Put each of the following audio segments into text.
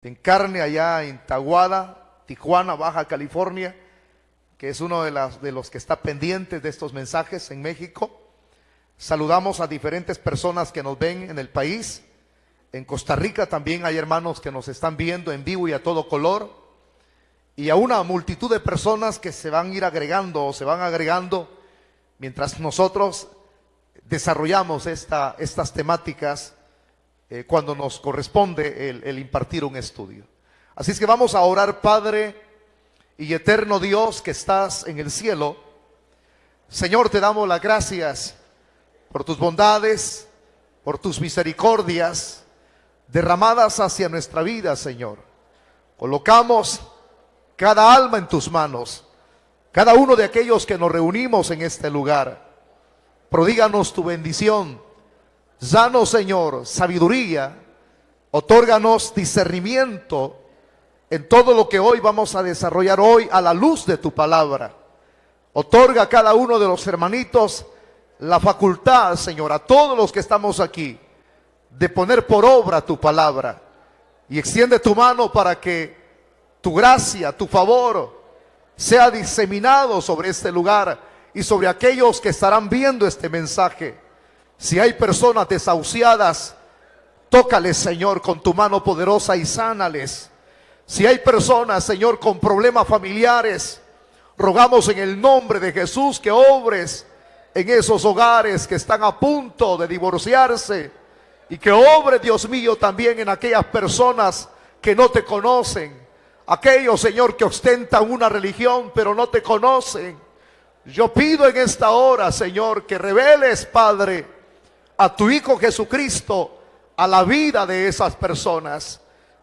en carne allá en Tahuada, Tijuana, Baja California, que es uno de los que está pendientes de estos mensajes en México. Saludamos a diferentes personas que nos ven en el país. En Costa Rica también hay hermanos que nos están viendo en vivo y a todo color. Y a una multitud de personas que se van a ir agregando o se van agregando mientras nosotros desarrollamos estas temáticas cuando nos corresponde el impartir un estudio. Así es que vamos a orar. Padre y eterno Dios que estás en el cielo, Señor, te damos las gracias por tus bondades, por tus misericordias derramadas hacia nuestra vida, Señor. Colocamos cada alma en tus manos, cada uno de aquellos que nos reunimos en este lugar. Prodíganos tu bendición. Danos, Señor, sabiduría. Otórganos discernimiento en todo lo que hoy vamos a desarrollar hoy a la luz de tu palabra. Otorga a cada uno de los hermanitos la facultad, Señor, a todos los que estamos aquí, de poner por obra tu palabra. Y extiende tu mano para que tu gracia, tu favor, sea diseminado sobre este lugar y sobre aquellos que estarán viendo este mensaje. Si hay personas desahuciadas, tócales, Señor, con tu mano poderosa y sánales. Si hay personas, Señor, con problemas familiares, rogamos en el nombre de Jesús que obres en esos hogares que están a punto de divorciarse, y que obre, Dios mío, también en aquellas personas que no te conocen, aquellos, Señor, que ostentan una religión pero no te conocen. Yo pido en esta hora, Señor, que reveles, Padre, a tu Hijo Jesucristo a la vida de esas personas.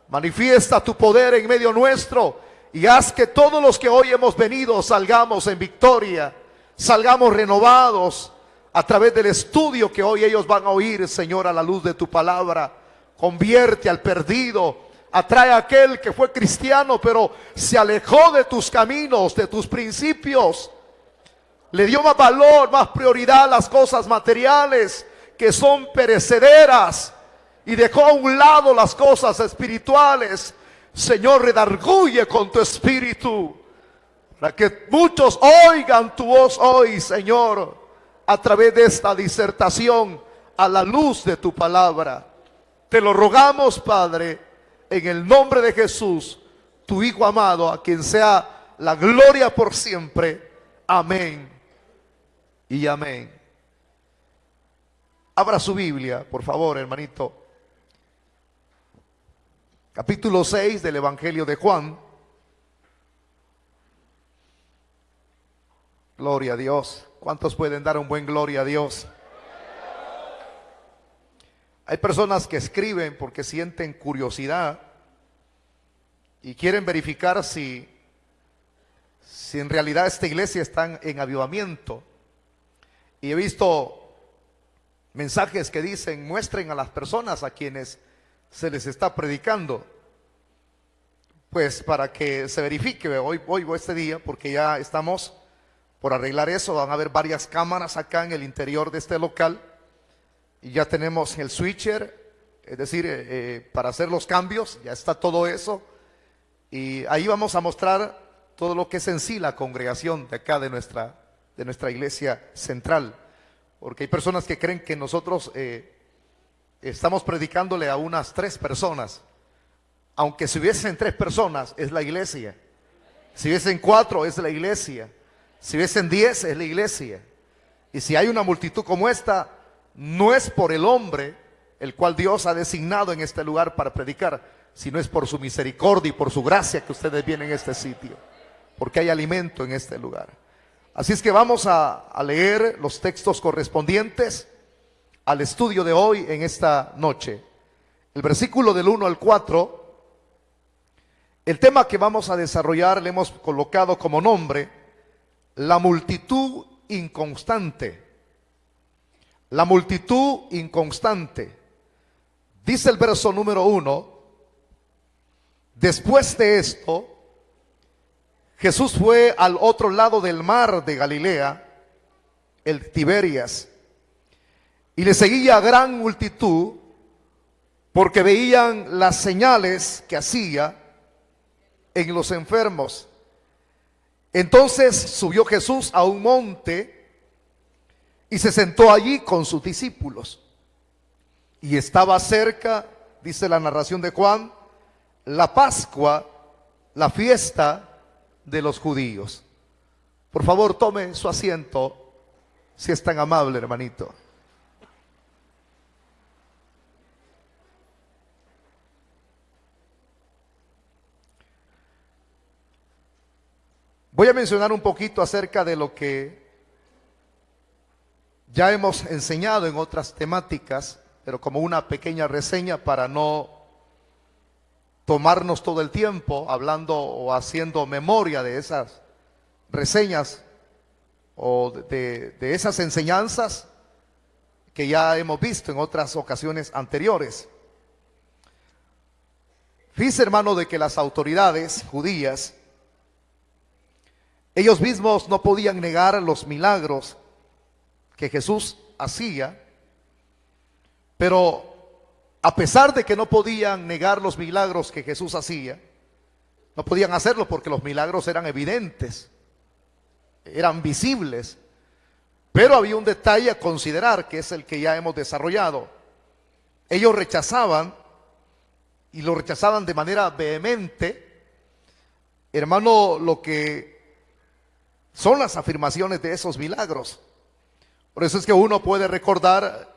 Manifiesta tu poder en medio nuestro y haz que todos los que hoy hemos venido salgamos en victoria, salgamos renovados a través del estudio que hoy ellos van a oír, Señor, a la luz de tu palabra. Convierte al perdido, atrae a aquel que fue cristiano pero se alejó de tus caminos, de tus principios. Le dio más valor, más prioridad a las cosas materiales que son perecederas, y dejó a un lado las cosas espirituales. Señor, redarguye con tu espíritu para que muchos oigan tu voz hoy, Señor, a través de esta disertación a la luz de tu palabra. Te lo rogamos, Padre, en el nombre de Jesús, tu Hijo amado, a quien sea la gloria por siempre. Amén y amén. Abra su Biblia, por favor, hermanito. Capítulo 6 del Evangelio de Juan. Gloria a Dios. ¿Cuántos pueden dar un buen gloria a Dios? Hay personas que escriben porque sienten curiosidad y quieren verificar si en realidad esta iglesia está en avivamiento. Y he visto mensajes que dicen: muestren a las personas a quienes se les está predicando, pues para que se verifique. Hoy este día, porque ya estamos por arreglar eso, van a haber varias cámaras acá en el interior de este local, y ya tenemos el switcher, es decir, para hacer los cambios, ya está todo eso, y ahí vamos a mostrar todo lo que es en sí la congregación de acá de nuestra iglesia central, porque hay personas que creen que nosotros estamos predicándole a unas 3 personas, aunque si hubiesen 3 personas es la iglesia, si hubiesen 4 es la iglesia, si hubiesen 10 es la iglesia. Y si hay una multitud como esta, no es por el hombre el cual Dios ha designado en este lugar para predicar, sino es por su misericordia y por su gracia que ustedes vienen a este sitio, porque hay alimento en este lugar. Así es que vamos a leer los textos correspondientes al estudio de hoy en esta noche. El versículo del 1 al 4, el tema que vamos a desarrollar le hemos colocado como nombre: la multitud inconstante. La multitud inconstante. Dice el verso número 1: después de esto, Jesús fue al otro lado del mar de Galilea, el Tiberias, y le seguía gran multitud porque veían las señales que hacía en los enfermos. Entonces subió Jesús a un monte y se sentó allí con sus discípulos. Y estaba cerca, dice la narración de Juan, la Pascua, la fiesta de los judíos. Por favor, tome su asiento, si es tan amable, hermanito. Voy a mencionar un poquito acerca de lo que ya hemos enseñado en otras temáticas, pero como una pequeña reseña para no tomarnos todo el tiempo hablando o haciendo memoria de esas reseñas o de esas enseñanzas que ya hemos visto en otras ocasiones anteriores. Fíjese, hermano, de que las autoridades judías, ellos mismos no podían negar los milagros que Jesús hacía, pero a pesar de que no podían negar los milagros que Jesús hacía, no podían hacerlo porque los milagros eran evidentes, eran visibles, pero había un detalle a considerar, que es el que ya hemos desarrollado. Ellos rechazaban, y lo rechazaban de manera vehemente, hermano, lo que son las afirmaciones de esos milagros. Por eso es que uno puede recordar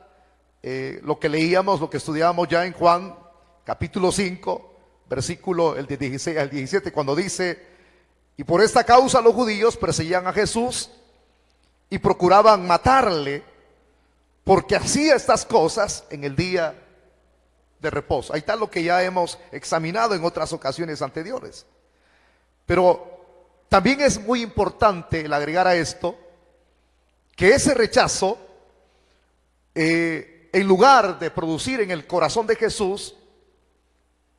lo que leíamos, lo que estudiábamos ya en Juan capítulo 5, versículo el de 16 al 17, cuando dice: y por esta causa los judíos perseguían a Jesús y procuraban matarle, porque hacía estas cosas en el día de reposo. Ahí está lo que ya hemos examinado en otras ocasiones anteriores. Pero también es muy importante el agregar a esto que ese rechazo, en lugar de producir en el corazón de Jesús,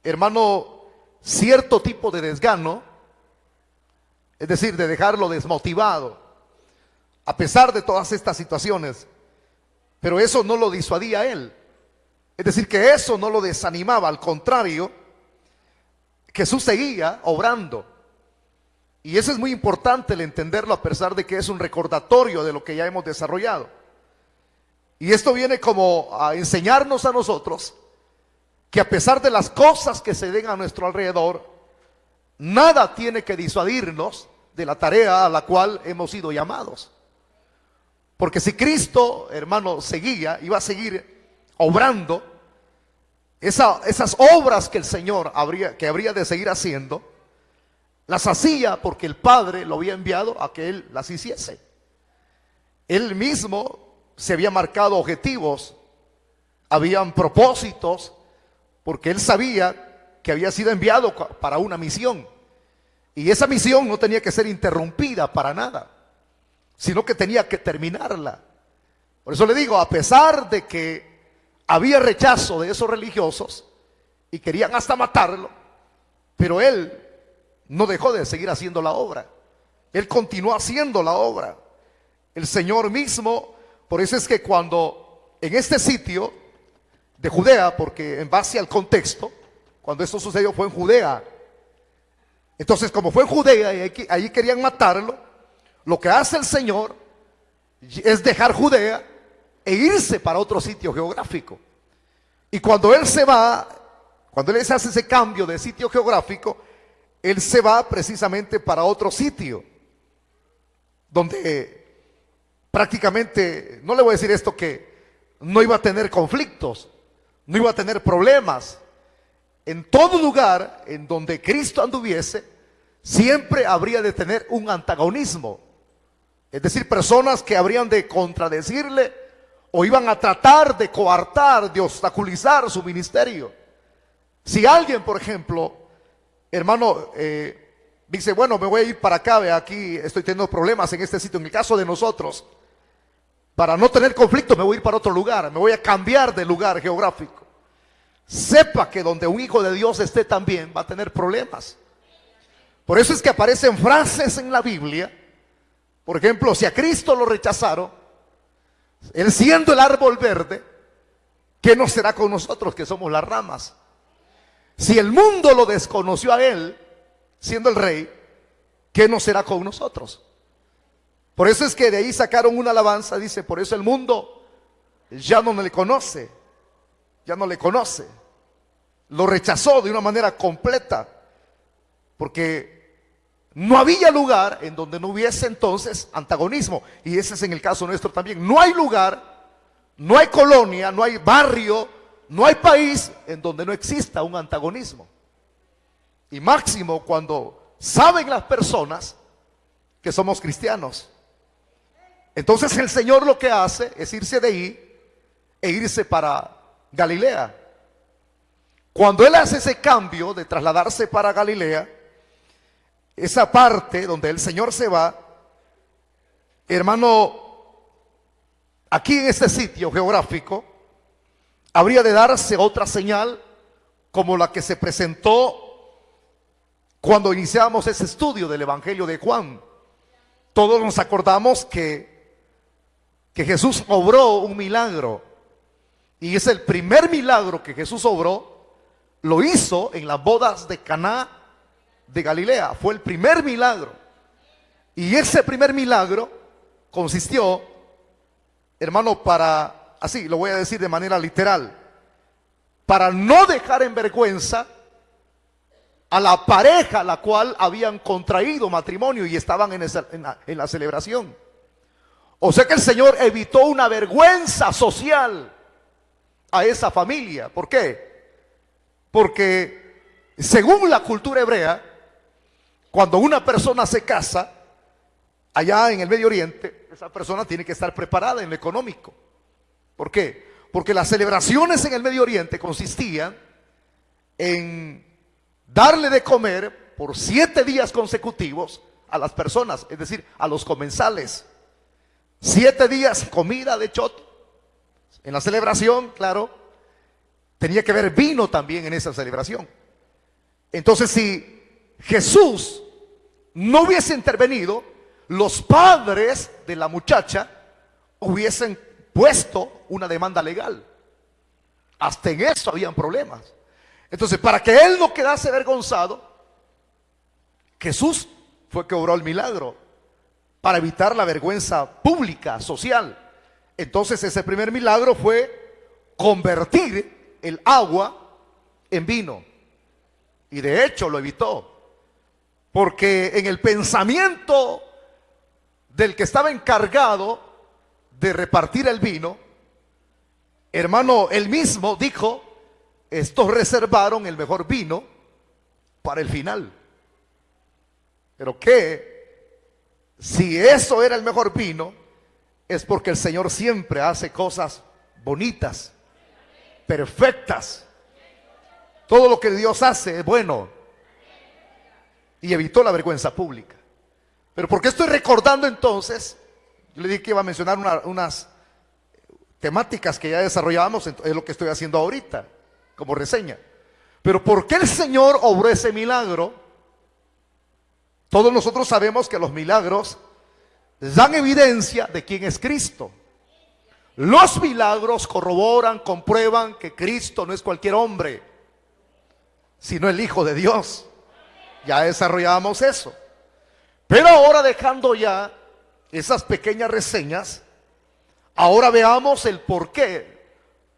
hermano, cierto tipo de desgano, es decir, de dejarlo desmotivado, a pesar de todas estas situaciones, pero eso no lo disuadía a él. Es decir, que eso no lo desanimaba, al contrario, Jesús seguía obrando. Y eso es muy importante el entenderlo, a pesar de que es un recordatorio de lo que ya hemos desarrollado. Y esto viene como a enseñarnos a nosotros que a pesar de las cosas que se den a nuestro alrededor, nada tiene que disuadirnos de la tarea a la cual hemos sido llamados. Porque si Cristo, hermano, seguía, iba a seguir obrando, esas obras que el Señor habría de seguir haciendo, las hacía porque el Padre lo había enviado a que Él las hiciese. Él mismo se había marcado objetivos, habían propósitos, porque Él sabía que había sido enviado para una misión. Y esa misión no tenía que ser interrumpida para nada, sino que tenía que terminarla. Por eso le digo, a pesar de que había rechazo de esos religiosos y querían hasta matarlo, pero Él no dejó de seguir haciendo la obra. Él continuó haciendo la obra. El Señor mismo, por eso es que cuando en este sitio de Judea, porque en base al contexto, cuando esto sucedió fue en Judea. Entonces, como fue en Judea y ahí querían matarlo, lo que hace el Señor es dejar Judea e irse para otro sitio geográfico. Y cuando Él se va, cuando Él hace ese cambio de sitio geográfico, Él se va precisamente para otro sitio, donde prácticamente, no le voy a decir esto, que no iba a tener conflictos, no iba a tener problemas. En todo lugar en donde Cristo anduviese, siempre habría de tener un antagonismo. Es decir, personas que habrían de contradecirle o iban a tratar de coartar, de obstaculizar su ministerio. Si alguien, por ejemplo, hermano, dice, bueno, me voy a ir para acá, aquí estoy teniendo problemas en este sitio. En el caso de nosotros, para no tener conflicto, me voy a ir para otro lugar, me voy a cambiar de lugar geográfico. Sepa que donde un hijo de Dios esté también va a tener problemas. Por eso es que aparecen frases en la Biblia. Por ejemplo, si a Cristo lo rechazaron, Él siendo el árbol verde, ¿qué no será con nosotros que somos las ramas? Si el mundo lo desconoció a él, siendo el rey, ¿qué no será con nosotros? Por eso es que de ahí sacaron una alabanza, dice, por eso el mundo ya no le conoce, ya no le conoce. Lo rechazó de una manera completa, porque no había lugar en donde no hubiese entonces antagonismo. Y ese es en el caso nuestro también. No hay lugar, no hay colonia, no hay barrio, no hay país en donde no exista un antagonismo. Y máximo cuando saben las personas que somos cristianos. Entonces el Señor lo que hace es irse de ahí e irse para Galilea. Cuando Él hace ese cambio de trasladarse para Galilea, esa parte donde el Señor se va, hermano, aquí en este sitio geográfico, habría de darse otra señal como la que se presentó cuando iniciamos ese estudio del Evangelio de Juan. Todos nos acordamos que Jesús obró un milagro, y es el primer milagro que Jesús obró, lo hizo en las bodas de Caná de Galilea. Fue el primer milagro, y ese primer milagro consistió, hermano, para, así lo voy a decir de manera literal, para no dejar en vergüenza a la pareja la cual habían contraído matrimonio y estaban en la celebración. O sea que el Señor evitó una vergüenza social a esa familia. ¿Por qué? Porque según la cultura hebrea, cuando una persona se casa allá en el Medio Oriente, esa persona tiene que estar preparada en lo económico. ¿Por qué? Porque las celebraciones en el Medio Oriente consistían en darle de comer por 7 días consecutivos a las personas, es decir, a los comensales. 7 días comida de choto. En la celebración, claro, tenía que haber vino también en esa celebración. Entonces, si Jesús no hubiese intervenido, los padres de la muchacha hubiesen puesto una demanda legal. Hasta en eso habían problemas. Entonces, para que él no quedase avergonzado, Jesús fue que obró el milagro para evitar la vergüenza pública, social. Entonces ese primer milagro fue convertir el agua en vino. Y de hecho lo evitó, porque en el pensamiento del que estaba encargado de repartir el vino, hermano, él mismo dijo, estos reservaron el mejor vino para el final. Pero ¿qué? Si eso era el mejor vino, es porque el Señor siempre hace cosas bonitas, perfectas. Todo lo que Dios hace es bueno. Y evitó la vergüenza pública. Pero ¿por qué estoy recordando entonces? Yo le dije que iba a mencionar unas temáticas que ya desarrollábamos, es lo que estoy haciendo ahorita, como reseña. Pero ¿por qué el Señor obró ese milagro? Todos nosotros sabemos que los milagros dan evidencia de quién es Cristo. Los milagros corroboran, comprueban que Cristo no es cualquier hombre, sino el Hijo de Dios. Ya desarrollamos eso. Pero ahora, dejando ya esas pequeñas reseñas, ahora veamos el por qué.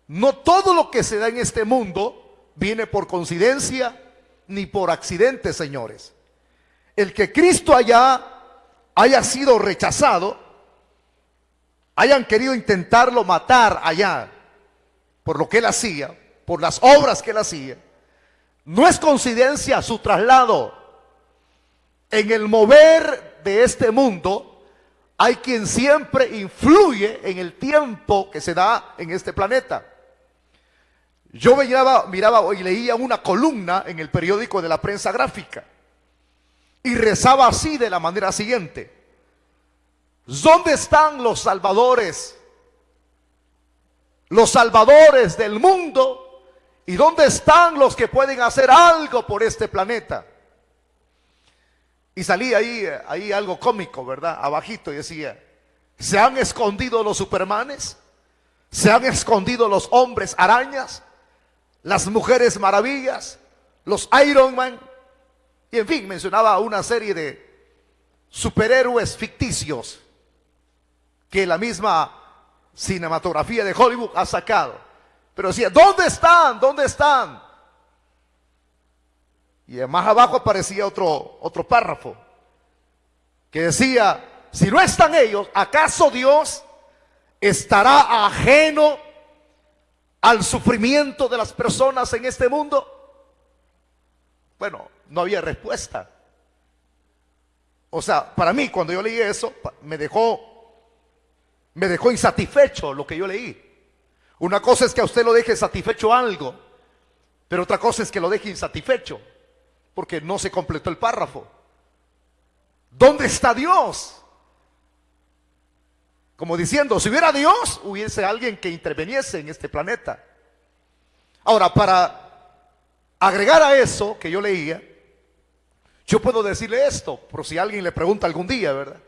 No todo lo que se da en este mundo viene por coincidencia ni por accidente, señores. El que Cristo haya sido rechazado, hayan querido intentarlo matar allá por lo que él hacía, por las obras que él hacía, no es coincidencia su traslado. En el mover de este mundo hay quien siempre influye en el tiempo que se da en este planeta. Yo miraba y leía una columna en el periódico de la Prensa Gráfica y rezaba así, de la manera siguiente: ¿dónde están los salvadores? Los salvadores del mundo. ¿Y dónde están los que pueden hacer algo por este planeta? Y salía ahí algo cómico, ¿verdad? Abajito, y decía: ¿se han escondido los supermanes? Se han escondido los hombres arañas, las mujeres maravillas, los Iron Man, y en fin, mencionaba una serie de superhéroes ficticios que la misma cinematografía de Hollywood ha sacado. Pero decía, ¿dónde están? ¿Dónde están? Y más abajo aparecía otro párrafo que decía, si no están ellos, ¿acaso Dios estará ajeno al sufrimiento de las personas en este mundo? Bueno, no había respuesta. O sea, para mí, cuando yo leí eso, me dejó insatisfecho lo que yo leí. Una cosa es que a usted lo deje satisfecho algo, pero otra cosa es que lo deje insatisfecho, porque no se completó el párrafo. ¿Dónde está Dios? Como diciendo, si hubiera Dios, hubiese alguien que interviniese en este planeta. Ahora, para agregar a eso que yo leía, yo puedo decirle esto, por si alguien le pregunta algún día, ¿verdad?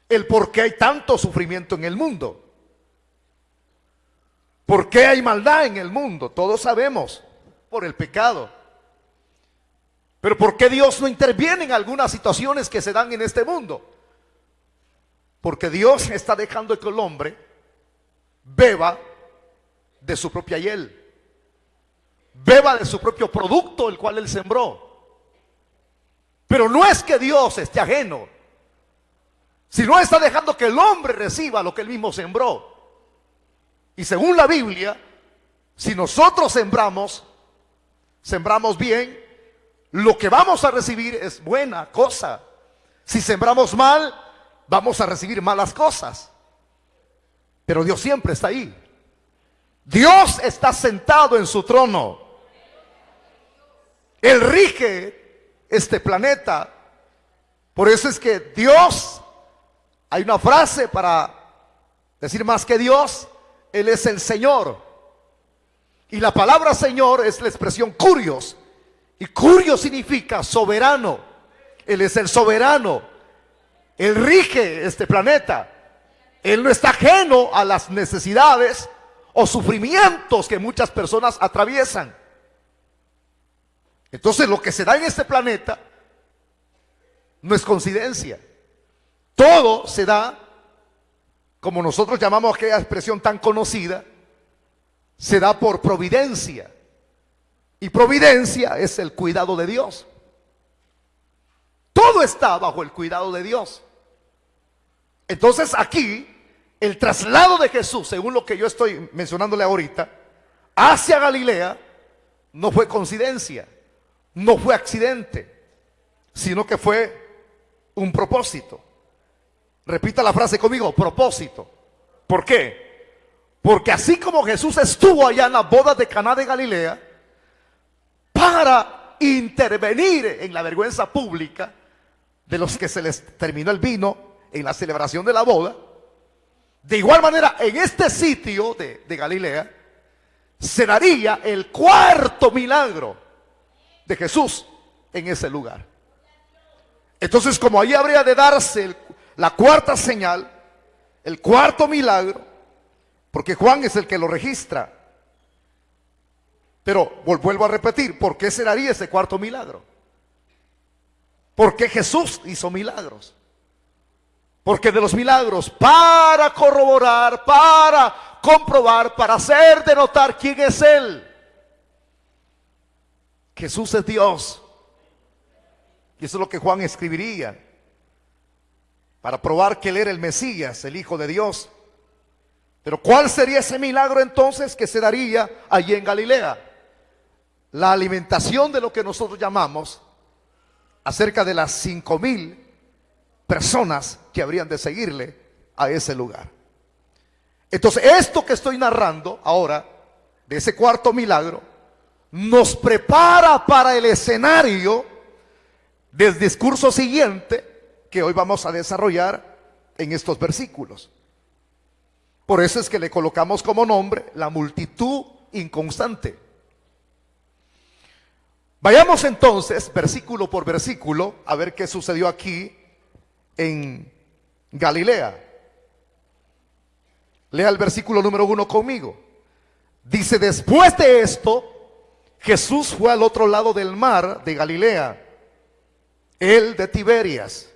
El por qué hay tanto sufrimiento en el mundo. ¿Por qué hay maldad en el mundo? Todos sabemos, por el pecado. Pero ¿por qué Dios no interviene en algunas situaciones que se dan en este mundo? Porque Dios está dejando que el hombre beba de su propia hiel, beba de su propio producto, el cual él sembró. Pero no es que Dios esté ajeno, sino está dejando que el hombre reciba lo que él mismo sembró. Y según la Biblia, si nosotros sembramos bien, lo que vamos a recibir es buena cosa. Si sembramos mal, vamos a recibir malas cosas. Pero Dios siempre está ahí. Dios está sentado en su trono. Él rige este planeta. Por eso es que Dios, hay una frase para decir más que Dios, Él es el Señor. Y la palabra Señor es la expresión curios. Y curio significa soberano. Él es el soberano. Él rige este planeta. Él no está ajeno a las necesidades o sufrimientos que muchas personas atraviesan. Entonces lo que se da en este planeta no es coincidencia. Todo se da, como nosotros llamamos aquella expresión tan conocida, se da por providencia. Y providencia es el cuidado de Dios. Todo está bajo el cuidado de Dios. Entonces aquí, el traslado de Jesús, según lo que yo estoy mencionándole ahorita, hacia Galilea, no fue coincidencia, no fue accidente, sino que fue un propósito. Repita la frase conmigo, propósito. ¿Por qué? Porque así como Jesús estuvo allá en las bodas de Caná de Galilea, para intervenir en la vergüenza pública de los que se les terminó el vino en la celebración de la boda, de igual manera en este sitio de Galilea se daría el cuarto milagro de Jesús en ese lugar. Entonces, como allí habría de darse la cuarta señal, el cuarto milagro, porque Juan es el que lo registra. Pero vuelvo a repetir, ¿por qué se daría ese cuarto milagro? Porque Jesús hizo milagros. Porque de los milagros, para corroborar, para comprobar, para hacer de notar quién es Él. Jesús es Dios. Y eso es lo que Juan escribiría, para probar que Él era el Mesías, el Hijo de Dios. Pero ¿cuál sería ese milagro entonces que se daría allí en Galilea? La alimentación de lo que nosotros llamamos acerca de las 5,000 personas que habrían de seguirle a ese lugar. Entonces, esto que estoy narrando ahora, de ese cuarto milagro, nos prepara para el escenario del discurso siguiente que hoy vamos a desarrollar en estos versículos. Por eso es que le colocamos como nombre la multitud inconstante. Vayamos entonces, versículo por versículo, a ver qué sucedió aquí en Galilea. Lea el versículo número 1 conmigo. Dice: después de esto, Jesús fue al otro lado del mar de Galilea, el de Tiberias.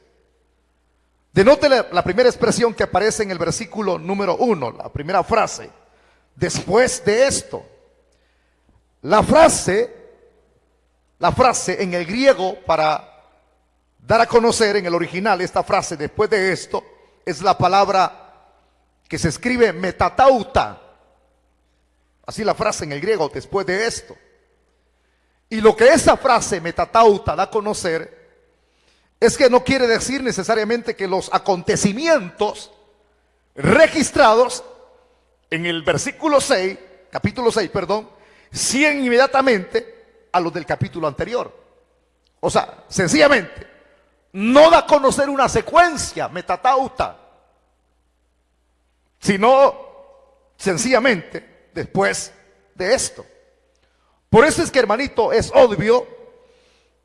Denote la primera expresión que aparece en el versículo número 1, la primera frase. Después de esto. La frase en el griego, para dar a conocer en el original esta frase, después de esto, es la palabra que se escribe metatauta. Así la frase en el griego, después de esto. Y lo que esa frase metatauta da a conocer es que no quiere decir necesariamente que los acontecimientos registrados en el versículo 6, capítulo 6, perdón, siguen inmediatamente a los del capítulo anterior. O sea, sencillamente, no da a conocer una secuencia metatauta, sino sencillamente después de esto. Por eso es que, hermanito, es obvio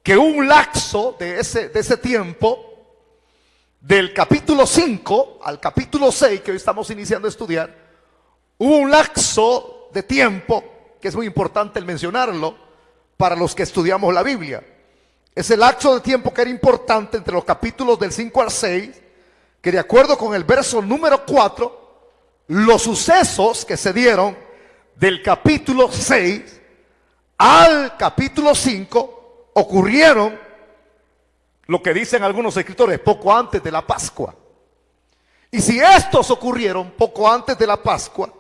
que un lapso de ese tiempo, del capítulo 5 al capítulo 6, que hoy estamos iniciando a estudiar, hubo un lapso de tiempo que es muy importante el mencionarlo para los que estudiamos la Biblia. Ese lapso de tiempo que era importante entre los capítulos del 5 al 6, que de acuerdo con el verso número 4, los sucesos que se dieron del capítulo 6 al capítulo 5 ocurrieron, lo que dicen algunos escritores, poco antes de la Pascua. Y si estos ocurrieron poco antes de la Pascua,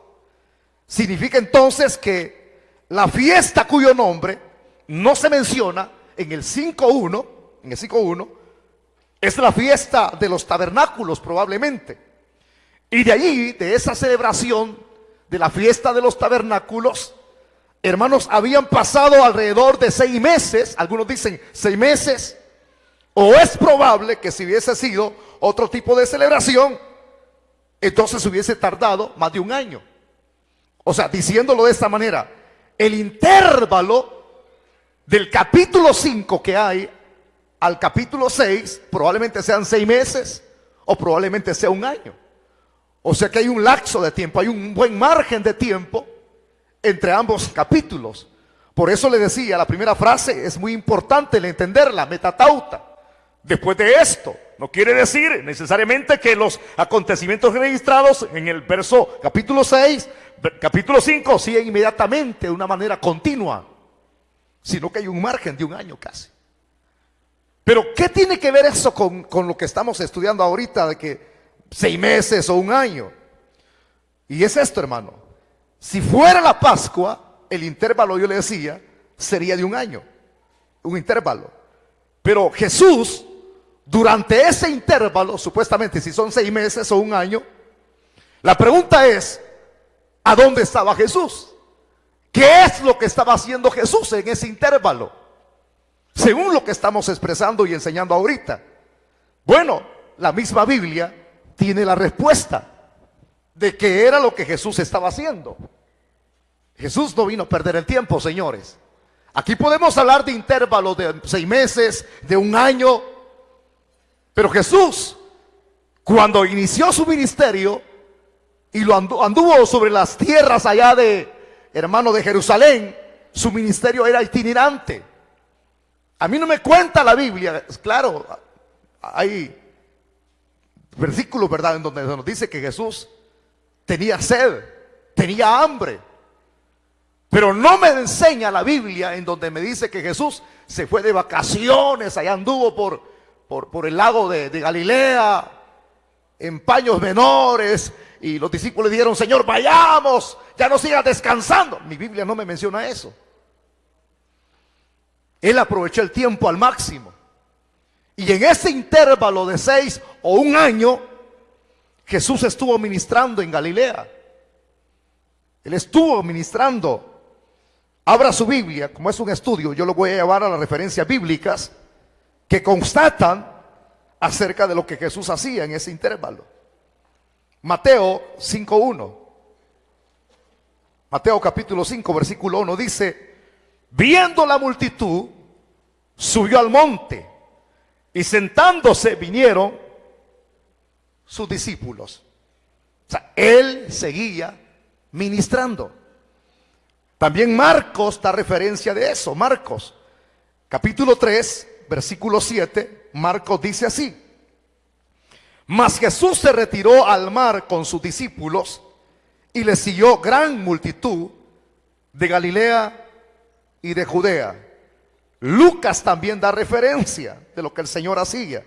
significa entonces que la fiesta cuyo nombre no se menciona en el 5.1, es la fiesta de los tabernáculos probablemente. Y de allí, de esa celebración de la fiesta de los tabernáculos, hermanos, habían pasado alrededor de 6 meses, algunos dicen 6 meses, o es probable que si hubiese sido otro tipo de celebración, entonces hubiese tardado más de 1 año. O sea, diciéndolo de esta manera, el intervalo del capítulo 5 que hay al capítulo 6 probablemente sean 6 meses o probablemente sea 1 año. O sea que hay un lapso de tiempo, hay un buen margen de tiempo entre ambos capítulos. Por eso le decía, la primera frase es muy importante el entenderla, metatauta. Después de esto, no quiere decir necesariamente que los acontecimientos registrados en el verso capítulo 6, capítulo 5 siguen inmediatamente de una manera continua, sino que hay un margen de 1 año casi. Pero ¿qué tiene que ver eso con lo que estamos estudiando ahorita, de que 6 meses o 1 año? Y es esto, hermano. Si fuera la Pascua, el intervalo, yo le decía, sería de 1 año, un intervalo. Pero Jesús, durante ese intervalo, supuestamente si son 6 meses o 1 año, la pregunta es, ¿a dónde estaba Jesús? ¿Qué es lo que estaba haciendo Jesús en ese intervalo? Según lo que estamos expresando y enseñando ahorita. Bueno, la misma Biblia tiene la respuesta de qué era lo que Jesús estaba haciendo. Jesús no vino a perder el tiempo, señores. Aquí podemos hablar de intervalos de 6 meses, de 1 año, pero Jesús, cuando inició su ministerio y lo anduvo sobre las tierras allá de, hermano, de Jerusalén, su ministerio era itinerante. A mí no me cuenta la Biblia, claro, hay versículos, ¿verdad?, en donde nos dice que Jesús tenía sed, tenía hambre. Pero no me enseña la Biblia en donde me dice que Jesús se fue de vacaciones, allá anduvo por el lago de Galilea, en paños menores, y los discípulos le dijeron, Señor, vayamos, ya no sigas descansando. Mi Biblia no me menciona eso. Él aprovechó el tiempo al máximo. Y en ese intervalo de 6 o 1 año, Jesús estuvo ministrando en Galilea. Él estuvo ministrando. Abra su Biblia, como es un estudio, yo lo voy a llevar a las referencias bíblicas que constatan acerca de lo que Jesús hacía en ese intervalo. Mateo 5.1. Mateo capítulo 5, versículo 1 dice, viendo la multitud, subió al monte y sentándose vinieron sus discípulos. sea, él seguía ministrando. También Marcos da referencia de eso. Marcos, capítulo 3, versículo 7, Marcos dice así: mas Jesús se retiró al mar con sus discípulos y le siguió gran multitud de Galilea y de Judea. Lucas también da referencia de lo que el Señor hacía.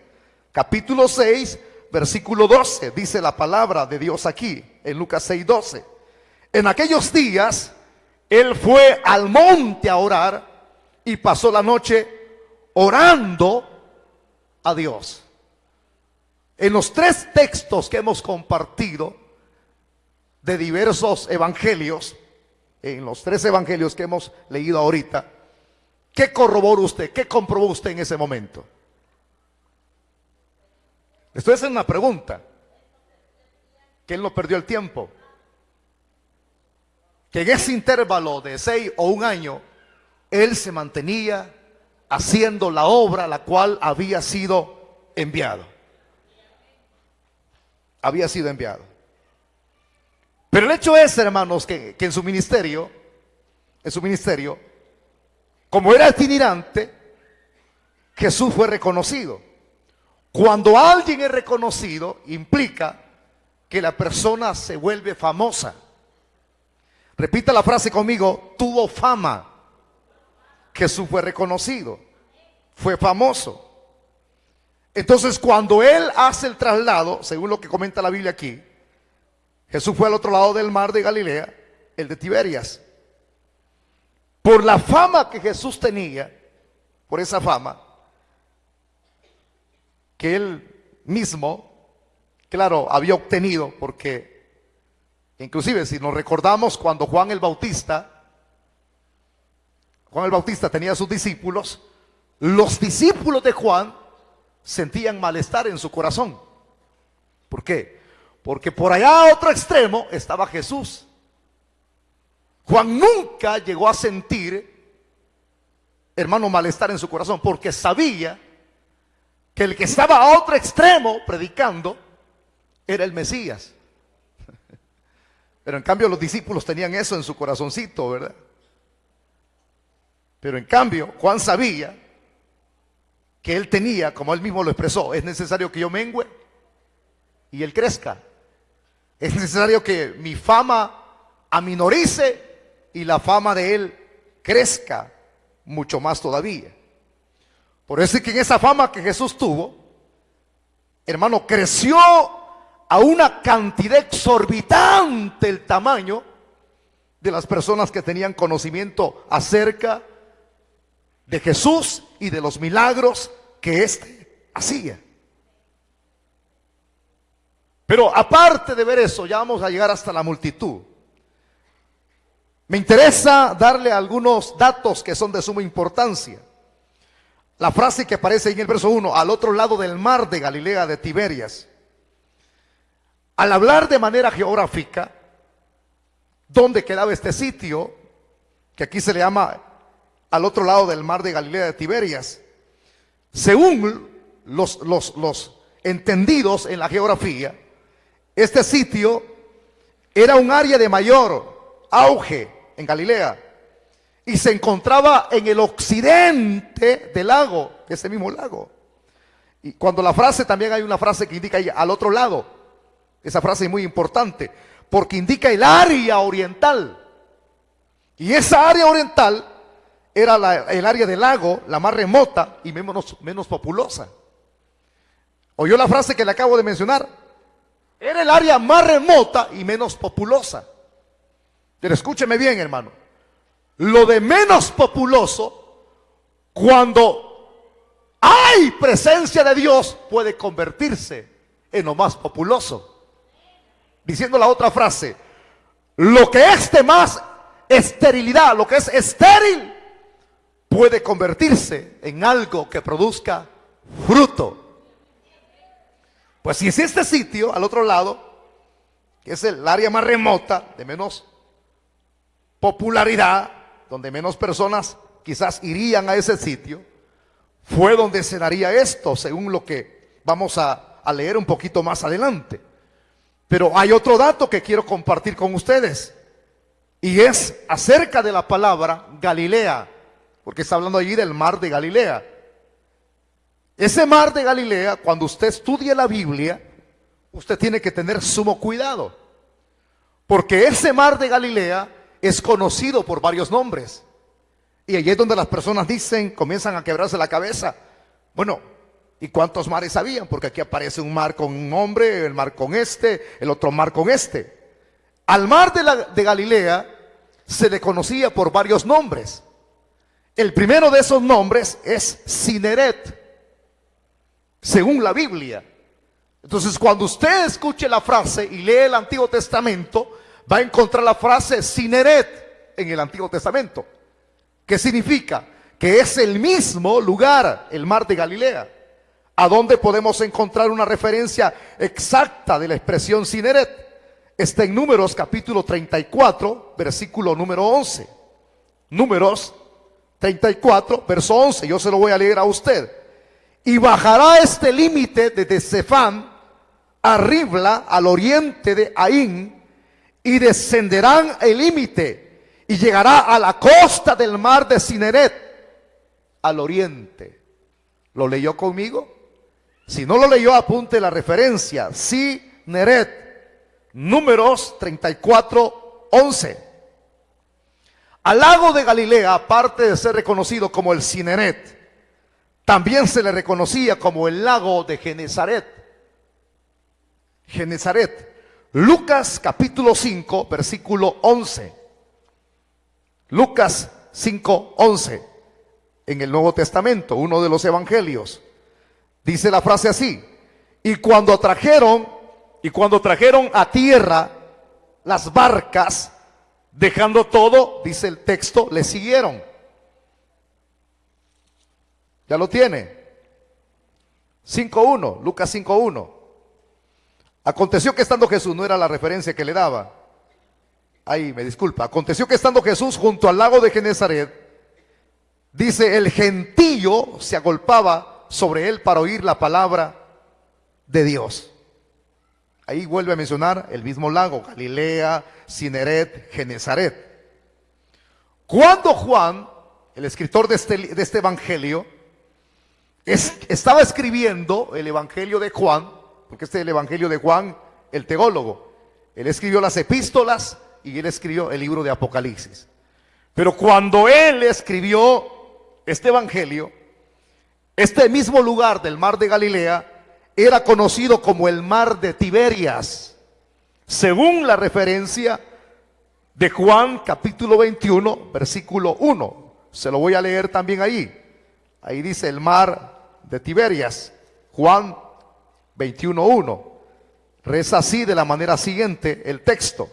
Capítulo 6, versículo 12, dice la palabra de Dios aquí, en Lucas 6, 12. En aquellos días, él fue al monte a orar y pasó la noche orando a Dios. En los tres textos que hemos compartido de diversos evangelios, en los tres evangelios que hemos leído ahorita, ¿qué corroboró usted? ¿Qué comprobó usted en ese momento? Esto es una pregunta. Que él no perdió el tiempo. Que en ese intervalo de 6 o 1 año, él se mantenía haciendo la obra a la cual había sido enviado. Había sido enviado. Pero el hecho es, hermanos, que en su ministerio, como era itinerante, Jesús fue reconocido. Cuando alguien es reconocido, implica que la persona se vuelve famosa. Repita la frase conmigo: tuvo fama. Jesús fue reconocido, fue famoso. Entonces, cuando él hace el traslado, según lo que comenta la Biblia aquí, Jesús fue al otro lado del mar de Galilea, el de Tiberias. Por la fama que Jesús tenía, por esa fama, que él mismo, claro, había obtenido, porque inclusive si nos recordamos cuando Juan el Bautista tenía sus discípulos, los discípulos de Juan sentían malestar en su corazón. ¿Por qué? Porque por allá a otro extremo estaba Jesús. Juan nunca llegó a sentir, hermano, malestar en su corazón, porque sabía que el que estaba a otro extremo predicando era el Mesías. Pero en cambio los discípulos tenían eso en su corazoncito, ¿verdad? Pero en cambio Juan sabía que él tenía, como él mismo lo expresó: es necesario que yo mengüe y él crezca. Es necesario que mi fama aminorice y la fama de él crezca mucho más todavía. Por eso es que en esa fama que Jesús tuvo, hermano, creció a una cantidad exorbitante el tamaño de las personas que tenían conocimiento acerca de Jesús y de los milagros que éste hacía. Pero aparte de ver eso, ya vamos a llegar hasta la multitud. Me interesa darle algunos datos que son de suma importancia. La frase que aparece en el verso 1, al otro lado del mar de Galilea de Tiberias. Al hablar de manera geográfica, ¿dónde quedaba este sitio? Que aquí se le llama al otro lado del mar de Galilea de Tiberias. Según los entendidos en la geografía, este sitio era un área de mayor auge en Galilea y se encontraba en el occidente del lago, ese mismo lago. Y cuando la frase, también hay una frase que indica ahí, al otro lado. Esa frase es muy importante porque indica el área oriental. Y esa área oriental era el área del lago, la más remota y menos populosa. ¿Oyó la frase que le acabo de mencionar? Era el área más remota y menos populosa. Pero escúcheme bien, hermano. Lo de menos populoso, cuando hay presencia de Dios, puede convertirse en lo más populoso. Diciendo la otra frase, lo que es de más esterilidad, lo que es estéril, puede convertirse en algo que produzca fruto. Pues si es este sitio, al otro lado, que es el área más remota, de menos popularidad, donde menos personas quizás irían a ese sitio, fue donde se daría esto, según lo que vamos a leer un poquito más adelante. Pero hay otro dato que quiero compartir con ustedes, y es acerca de la palabra Galilea, porque está hablando allí del mar de Galilea. Ese mar de Galilea, cuando usted estudie la Biblia, usted tiene que tener sumo cuidado, porque ese mar de Galilea es conocido por varios nombres. Y allí es donde las personas dicen, comienzan a quebrarse la cabeza. Bueno, ¿y cuántos mares habían? Porque aquí aparece un mar con un nombre, el mar con este, el otro mar con este. Al mar de Galilea se le conocía por varios nombres. El primero de esos nombres es Cineret, según la Biblia. Entonces, cuando usted escuche la frase y lee el Antiguo Testamento, va a encontrar la frase Cineret en el Antiguo Testamento. ¿Qué significa? Que es el mismo lugar, el mar de Galilea, a donde podemos encontrar una referencia exacta de la expresión Cineret. Está en Números capítulo 34, versículo número 11. Números 34, verso 11. Yo se lo voy a leer a usted. Y bajará este límite desde Sefán a Ribla, al oriente de Aín, y descenderán el límite y llegará a la costa del mar de Cineret, al oriente. ¿Lo leyó conmigo? Si no lo leyó, apunte la referencia. Cineret, Números 34, 11. Al lago de Galilea, aparte de ser reconocido como el Cineret, también se le reconocía como el lago de Genesaret. Genesaret. Lucas capítulo 5, versículo 11. Lucas 5, 11. En el Nuevo Testamento, uno de los evangelios. Dice la frase así: y cuando trajeron a tierra las barcas, dejando todo, dice el texto, le siguieron. ¿Ya lo tiene? 5.1, Lucas 5.1. Aconteció que estando Jesús, no era la referencia que le daba. Ahí, me disculpa. Aconteció que estando Jesús junto al lago de Genesaret, dice, el gentío se agolpaba sobre él para oír la palabra de Dios. Ahí vuelve a mencionar el mismo lago, Galilea, Cineret, Genesaret. Cuando Juan, el escritor de este evangelio, estaba escribiendo el evangelio de Juan, porque este es el evangelio de Juan, el teólogo. Él escribió las epístolas y él escribió el libro de Apocalipsis. Pero cuando él escribió este evangelio, este mismo lugar del mar de Galilea era conocido como el mar de Tiberias, según la referencia de Juan capítulo 21, versículo 1. Se lo voy a leer también ahí. Ahí dice el mar de Tiberias, Juan 21:1. Reza así de la manera siguiente el texto: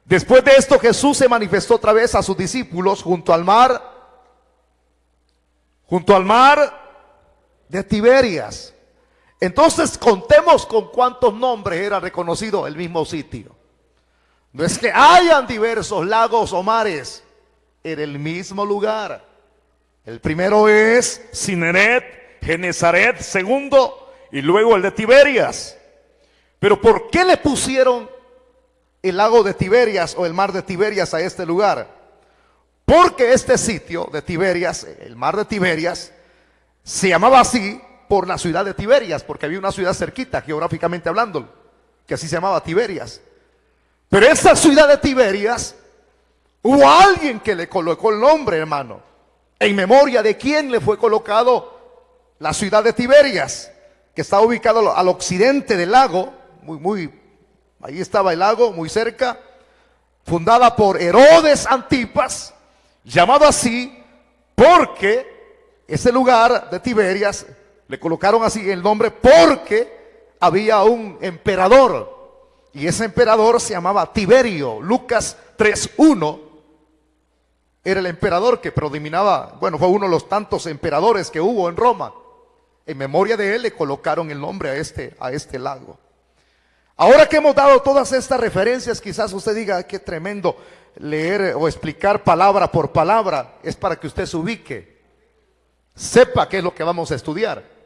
después de esto Jesús se manifestó otra vez a sus discípulos junto al mar de Tiberias. Entonces contemos con cuántos nombres era reconocido el mismo sitio. No es que hayan diversos lagos o mares, era el mismo lugar. El primero es Cineret, Genesaret, segundo, y luego el de Tiberias. Pero ¿por qué le pusieron el lago de Tiberias o el mar de Tiberias a este lugar? Porque este sitio de Tiberias, el mar de Tiberias, se llamaba así por la ciudad de Tiberias, porque había una ciudad cerquita, geográficamente hablando, que así se llamaba Tiberias. Pero esa ciudad de Tiberias, hubo alguien que le colocó el nombre, hermano. ¿En memoria de quién le fue colocado la ciudad de Tiberias? Que está ubicado al occidente del lago, ahí estaba el lago, muy cerca, fundada por Herodes Antipas, llamado así porque ese lugar de Tiberias le colocaron así el nombre porque había un emperador, y ese emperador se llamaba Tiberio. Lucas 3:1. Era el emperador que predominaba, fue uno de los tantos emperadores que hubo en Roma. En memoria de él le colocaron el nombre a este lago. Ahora que hemos dado todas estas referencias, quizás usted diga, qué tremendo leer o explicar palabra por palabra. Es para que usted se ubique, sepa qué es lo que vamos a estudiar.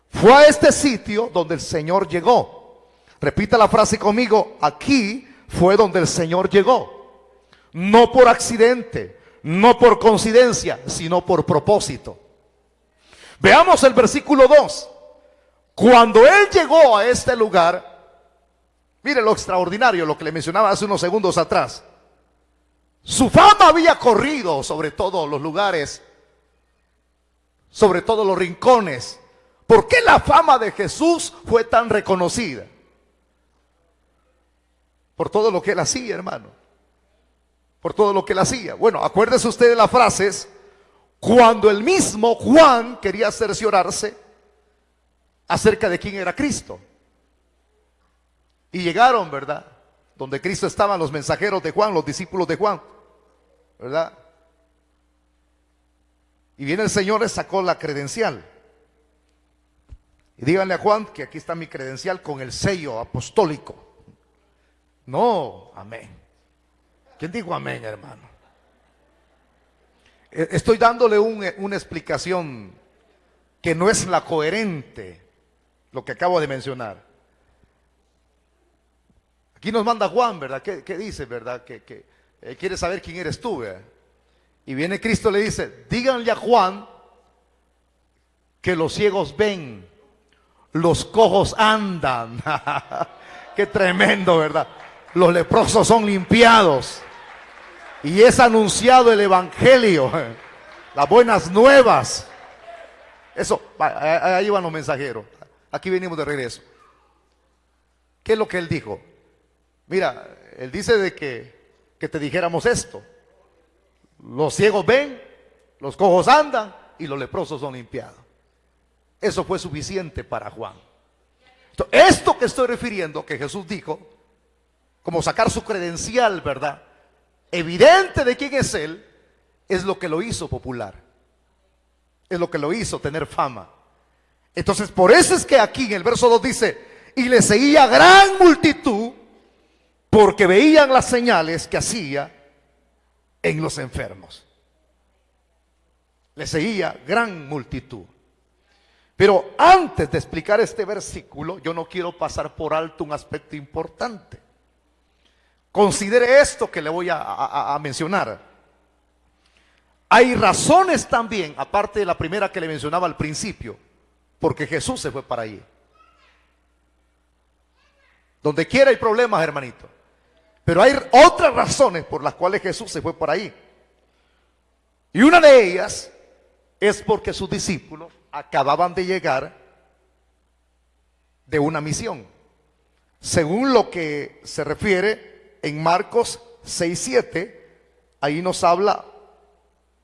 Fue a este sitio donde el Señor llegó. Repita la frase conmigo: aquí fue donde el Señor llegó. No por accidente, no por coincidencia, sino por propósito. Veamos el versículo 2. Cuando Él llegó a este lugar, mire lo extraordinario, lo que le mencionaba hace unos segundos atrás. Su fama había corrido sobre todos los lugares, sobre todos los rincones. ¿Por qué la fama de Jesús fue tan reconocida? Por todo lo que Él hacía, hermano. Por todo lo que Él hacía. Bueno, acuérdese usted de las frases. Cuando el mismo Juan quería cerciorarse acerca de quién era Cristo. Y llegaron, ¿verdad? Donde Cristo estaban los mensajeros de Juan, los discípulos de Juan, ¿verdad? Y viene el Señor, le sacó la credencial. Y díganle a Juan que aquí está mi credencial con el sello apostólico. No, amén. ¿Quién dijo amén, hermano? Estoy dándole una explicación que no es la coherente, lo que acabo de mencionar. Aquí nos manda Juan, ¿verdad? ¿Qué dice, verdad? Que quiere saber quién eres tú, ¿verdad? Y viene Cristo y le dice: díganle a Juan que los ciegos ven, los cojos andan. Qué tremendo, ¿verdad? Los leprosos son limpiados. Y es anunciado el evangelio, las buenas nuevas. Eso, ahí van los mensajeros. Aquí venimos de regreso. ¿Qué es lo que Él dijo? Mira, Él dice de que te dijéramos esto: los ciegos ven, los cojos andan y los leprosos son limpiados. Eso fue suficiente para Juan. Entonces, esto que estoy refiriendo, que Jesús dijo, como sacar su credencial, ¿verdad?, evidente de quién es Él, es lo que lo hizo popular. Es lo que lo hizo tener fama. Entonces, por eso es que aquí en el verso 2 dice: y le seguía gran multitud, porque veían las señales que hacía en los enfermos. Le seguía gran multitud. Pero antes de explicar este versículo, yo no quiero pasar por alto un aspecto importante. Considere esto que le voy a mencionar. Hay razones también, aparte de la primera que le mencionaba al principio, porque Jesús se fue para allí. Donde quiera hay problemas, hermanito. Pero hay otras razones por las cuales Jesús se fue por ahí. Y una de ellas es porque sus discípulos acababan de llegar de una misión. Según lo que se refiere en Marcos 6:7, ahí nos habla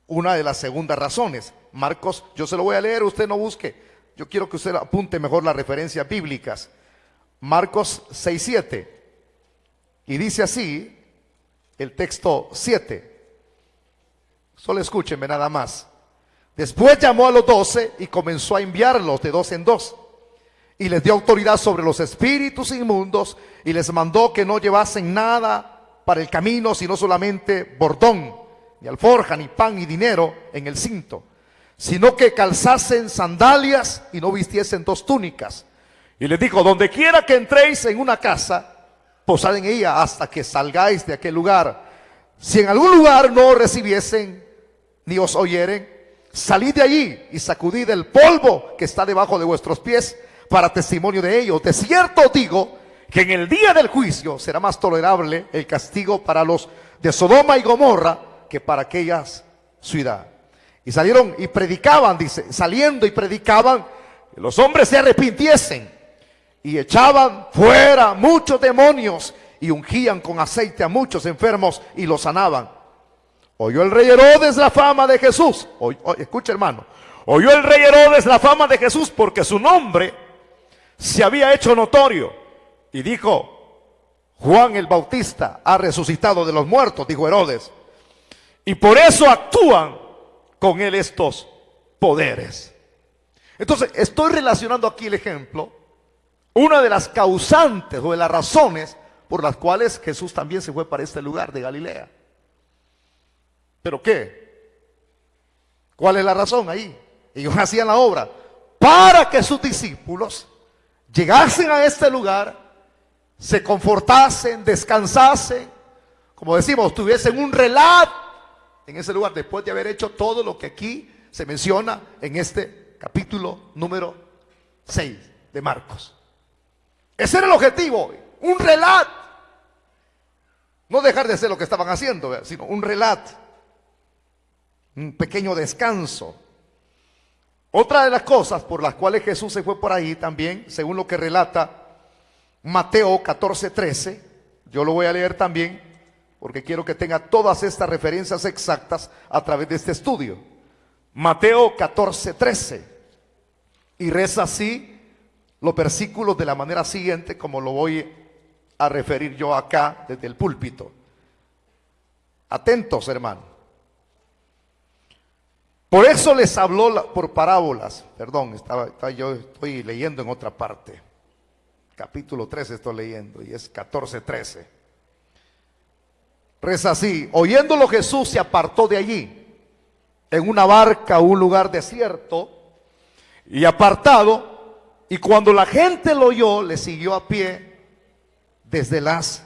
una de las segundas razones. Marcos, yo se lo voy a leer, usted no busque. Yo quiero que usted apunte mejor las referencias bíblicas. Marcos 6:7. Y dice así el texto 7. Solo escúchenme nada más. Después llamó a los 12 y comenzó a enviarlos de dos en dos. Y les dio autoridad sobre los espíritus inmundos y les mandó que no llevasen nada para el camino, sino solamente bordón, ni alforja, ni pan, ni dinero en el cinto, sino que calzasen sandalias y no vistiesen dos túnicas. Y les dijo: donde quiera que entréis en una casa, posad en ella hasta que salgáis de aquel lugar. Si en algún lugar no os recibiesen ni os oyeren, salid de allí y sacudid el polvo que está debajo de vuestros pies para testimonio de ellos. De cierto digo que en el día del juicio será más tolerable el castigo para los de Sodoma y Gomorra que para aquella ciudad. Y salieron y predicaban, dice, saliendo y predicaban, que los hombres se arrepintiesen, y echaban fuera muchos demonios y ungían con aceite a muchos enfermos y los sanaban. Oyó el rey Herodes la fama de Jesús. Escucha, hermano. Oyó el rey Herodes la fama de Jesús porque su nombre se había hecho notorio. Y dijo: Juan el Bautista ha resucitado de los muertos, dijo Herodes. Y por eso actúan con él estos poderes. Entonces, estoy relacionando aquí el ejemplo, una de las causantes o de las razones por las cuales Jesús también se fue para este lugar de Galilea. ¿Pero qué? ¿Cuál es la razón ahí? Ellos hacían la obra para que sus discípulos llegasen a este lugar se confortasen, descansasen, como decimos, tuviesen un relato en ese lugar, después de haber hecho todo lo que aquí se menciona en este capítulo número 6 de Marcos. Ese era el objetivo, un relato. No dejar de hacer lo que estaban haciendo, sino un relato, un pequeño descanso. Otra de las cosas por las cuales Jesús se fue por ahí también, según lo que relata Mateo 14:13, yo lo voy a leer también, porque quiero que tenga todas estas referencias exactas a través de este estudio. Mateo 14:13, y reza así los versículos de la manera siguiente, como lo voy a referir yo acá desde el púlpito. Atentos, hermano. Por eso les habló por parábolas. Perdón, yo estoy leyendo en otra parte. Capítulo 13 estoy leyendo y es 14:13. Reza así: oyéndolo Jesús se apartó de allí en una barca a un lugar desierto y apartado, y cuando la gente lo oyó le siguió a pie desde las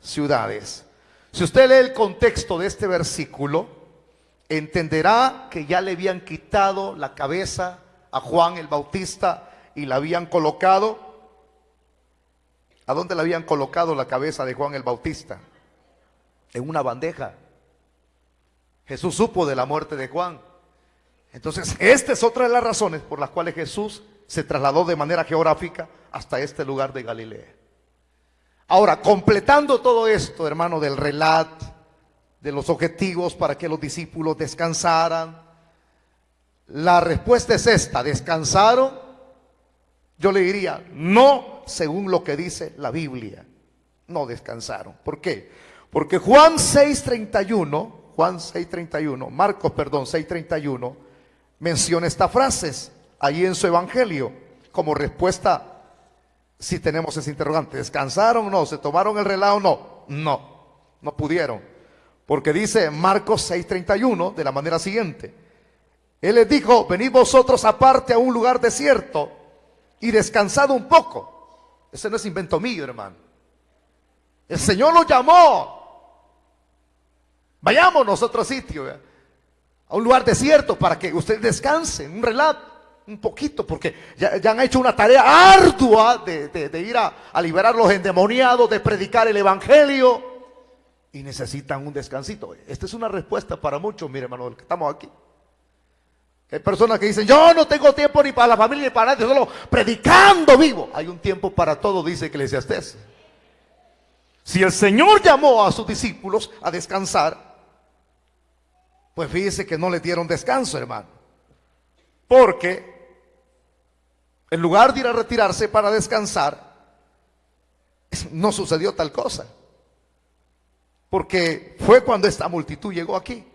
ciudades. Si usted lee el contexto de este versículo, entenderá que ya le habían quitado la cabeza a Juan el Bautista y la habían colocado. ¿A dónde le habían colocado la cabeza de Juan el Bautista? En una bandeja. Jesús supo de la muerte de Juan. Entonces, esta es otra de las razones por las cuales Jesús se trasladó de manera geográfica hasta este lugar de Galilea. Ahora, completando todo esto, hermano, del relato, de los objetivos para que los discípulos descansaran, la respuesta es esta: ¿descansaron? Yo le diría, no según lo que dice la Biblia. No descansaron. ¿Por qué? Porque Marcos 6:31 menciona estas frases allí en su evangelio como respuesta. Si tenemos ese interrogante, ¿descansaron o no? ¿Se tomaron el relajo o no? No pudieron. Porque dice Marcos 6:31 de la manera siguiente: Él les dijo, venid vosotros aparte a un lugar desierto y descansad un poco. Ese no es invento mío, hermano. El Señor los llamó. Vayámonos a otro sitio, a un lugar desierto para que ustedes descansen, un relato, un poquito, porque ya han hecho una tarea ardua de ir a liberar los endemoniados, de predicar el evangelio, y necesitan un descansito. Esta es una respuesta para muchos, mire, hermano, los que estamos aquí. Hay personas que dicen, yo no tengo tiempo ni para la familia ni para nadie, solo predicando vivo. Hay un tiempo para todo, dice Eclesiastés. Si el Señor llamó a sus discípulos a descansar, pues fíjese que no les dieron descanso, hermano. Porque en lugar de ir a retirarse para descansar, no sucedió tal cosa. Porque fue cuando esta multitud llegó aquí.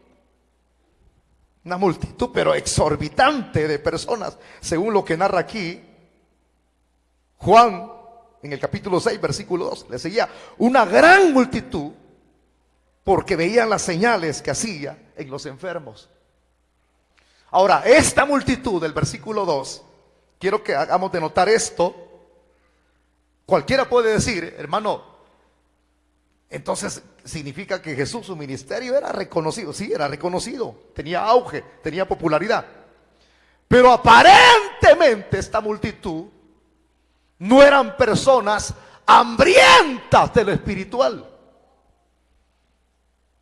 Una multitud, pero exorbitante de personas, según lo que narra aquí Juan en el capítulo 6, versículo 2. Le seguía una gran multitud porque veían las señales que hacía en los enfermos. Ahora, esta multitud del versículo 2, quiero que hagamos de notar esto. Cualquiera puede decir, hermano, entonces significa que Jesús, su ministerio era reconocido. Sí, era reconocido, tenía auge, tenía popularidad. Pero aparentemente esta multitud no eran personas hambrientas de lo espiritual.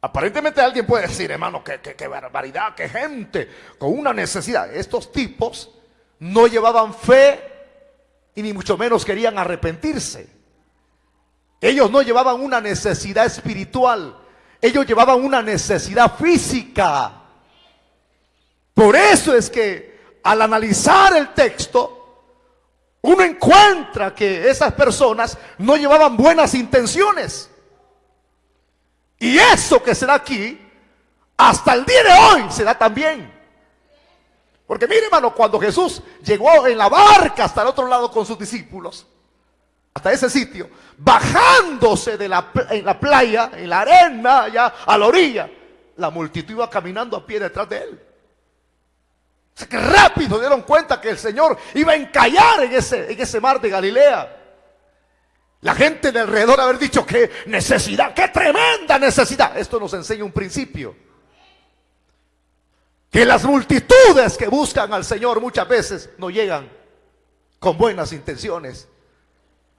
Aparentemente alguien puede decir, hermano, qué barbaridad, qué gente con una necesidad. Estos tipos no llevaban fe y ni mucho menos querían arrepentirse. Ellos no llevaban una necesidad espiritual, ellos llevaban una necesidad física. Por eso es que al analizar el texto, uno encuentra que esas personas no llevaban buenas intenciones. Y eso que se da aquí, hasta el día de hoy se da también. Porque mire, hermano, cuando Jesús llegó en la barca hasta el otro lado con sus discípulos, hasta ese sitio, bajándose en la playa, en la arena, ya a la orilla, la multitud iba caminando a pie detrás de él. O sea, que rápido dieron cuenta que el Señor iba a encallar en ese mar de Galilea. La gente de alrededor haber dicho qué necesidad, qué tremenda necesidad. Esto nos enseña un principio. Que las multitudes que buscan al Señor muchas veces no llegan con buenas intenciones.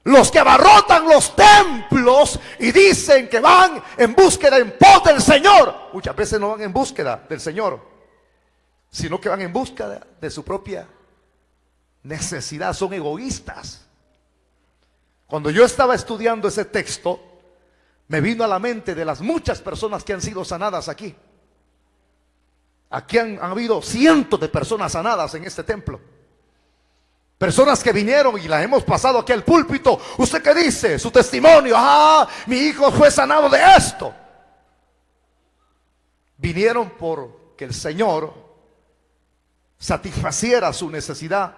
Los que abarrotan los templos y dicen que van en búsqueda, en pos del Señor, muchas veces no van en búsqueda del Señor, sino que van en búsqueda de su propia necesidad. Son egoístas. Cuando yo estaba estudiando ese texto, me vino a la mente de las muchas personas que han sido sanadas aquí. Aquí han habido cientos de personas sanadas en este templo. Personas que vinieron y las hemos pasado aquí al púlpito. ¿Usted qué dice? Su testimonio. Mi hijo fue sanado de esto. Vinieron porque el Señor satisfaciera su necesidad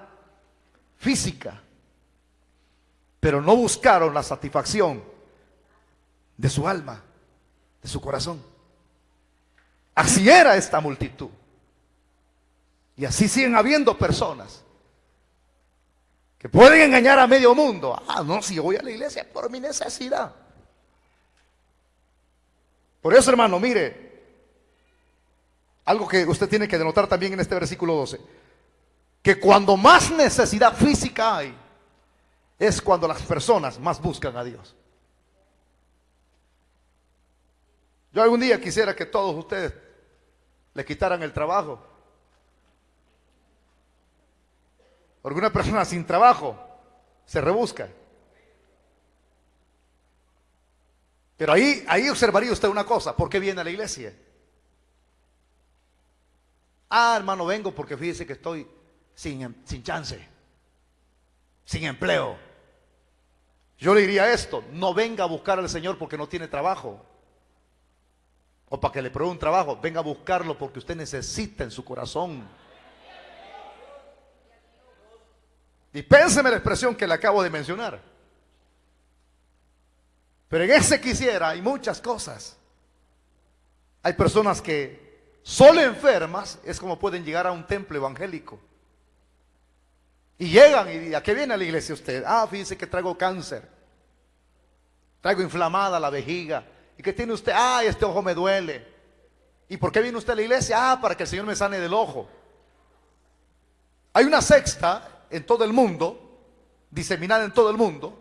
física, pero no buscaron la satisfacción de su alma, de su corazón. Así era esta multitud. Y así siguen habiendo personas que pueden engañar a medio mundo. No, si yo voy a la iglesia por mi necesidad. Por eso, hermano, mire, algo que usted tiene que denotar también en este versículo 12, que cuando más necesidad física hay, es cuando las personas más buscan a Dios. Yo algún día quisiera que todos ustedes le quitaran el trabajo. Porque una persona sin trabajo se rebusca. Pero ahí observaría usted una cosa. ¿Por qué viene a la iglesia? Hermano, vengo porque fíjese que estoy sin chance, sin empleo. Yo le diría esto: no venga a buscar al Señor porque no tiene trabajo, o para que le pruebe un trabajo. Venga a buscarlo porque usted necesita en su corazón. Y pénseme la expresión que le acabo de mencionar. Pero en ese quisiera hay muchas cosas. Hay personas que solo enfermas es como pueden llegar a un templo evangélico. Y llegan y ¿a qué viene a la iglesia usted? Fíjese que traigo cáncer, traigo inflamada la vejiga. ¿Y qué tiene usted? Este ojo me duele. ¿Y por qué viene usted a la iglesia? Para que el Señor me sane del ojo. Hay una secta en todo el mundo, diseminada en todo el mundo.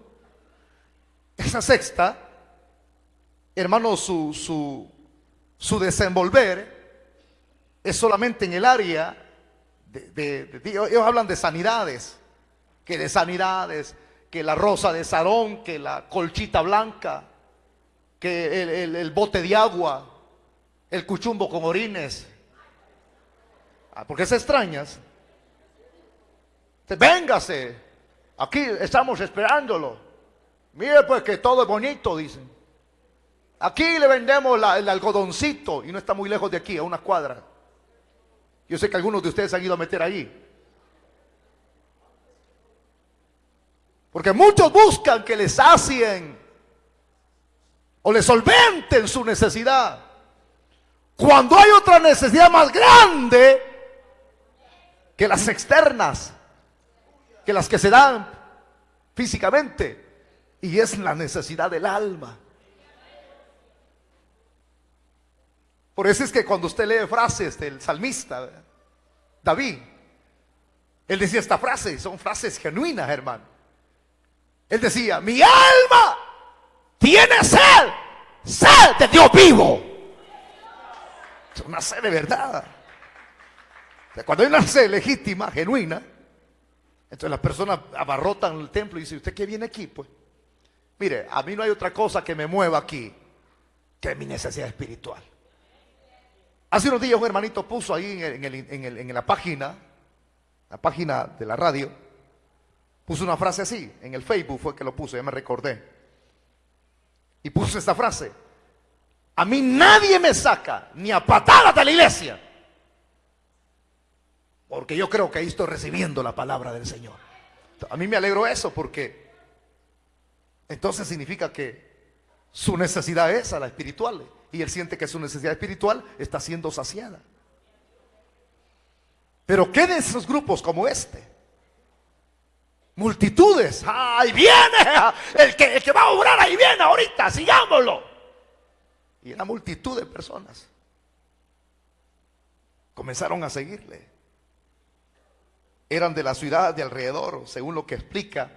Esa secta, hermano, su desenvolver es solamente en el área ellos hablan de sanidades, que la rosa de Sarón, que la colchita blanca, que el bote de agua, el cuchumbo con orines. ¿Por qué se extrañas? Véngase, aquí estamos esperándolo. Mire pues que todo es bonito, dicen. Aquí le vendemos el algodoncito y no está muy lejos de aquí, a una cuadra. Yo sé que algunos de ustedes han ido a meter ahí. Porque muchos buscan que les sacien o les solventen su necesidad, cuando hay otra necesidad más grande que las externas, que las que se dan físicamente, y es la necesidad del alma. Por eso es que cuando usted lee frases del salmista David, él decía esta frase, son frases genuinas, hermano. Él decía: mi alma tiene sed de Dios vivo. Es una sed de verdad. O sea, cuando hay una sed legítima, genuina, entonces las personas abarrotan el templo y dicen: ¿usted qué viene aquí? Pues mire, a mí no hay otra cosa que me mueva aquí que mi necesidad espiritual. Hace unos días un hermanito puso ahí en la página de la radio, puso una frase así, en el Facebook fue que lo puso, ya me recordé. Y puso esta frase: a mí nadie me saca ni a patadas de la iglesia, porque yo creo que ahí estoy recibiendo la palabra del Señor. A mí me alegro eso, porque entonces significa que su necesidad es a la espiritual, y él siente que su necesidad espiritual está siendo saciada. Pero ¿qué de esos grupos como este? multitudes. ¡Ahí viene! El que va a obrar, ahí viene ahorita, sigámoslo. Y una multitud de personas comenzaron a seguirle. Eran de la ciudad de alrededor, según lo que explica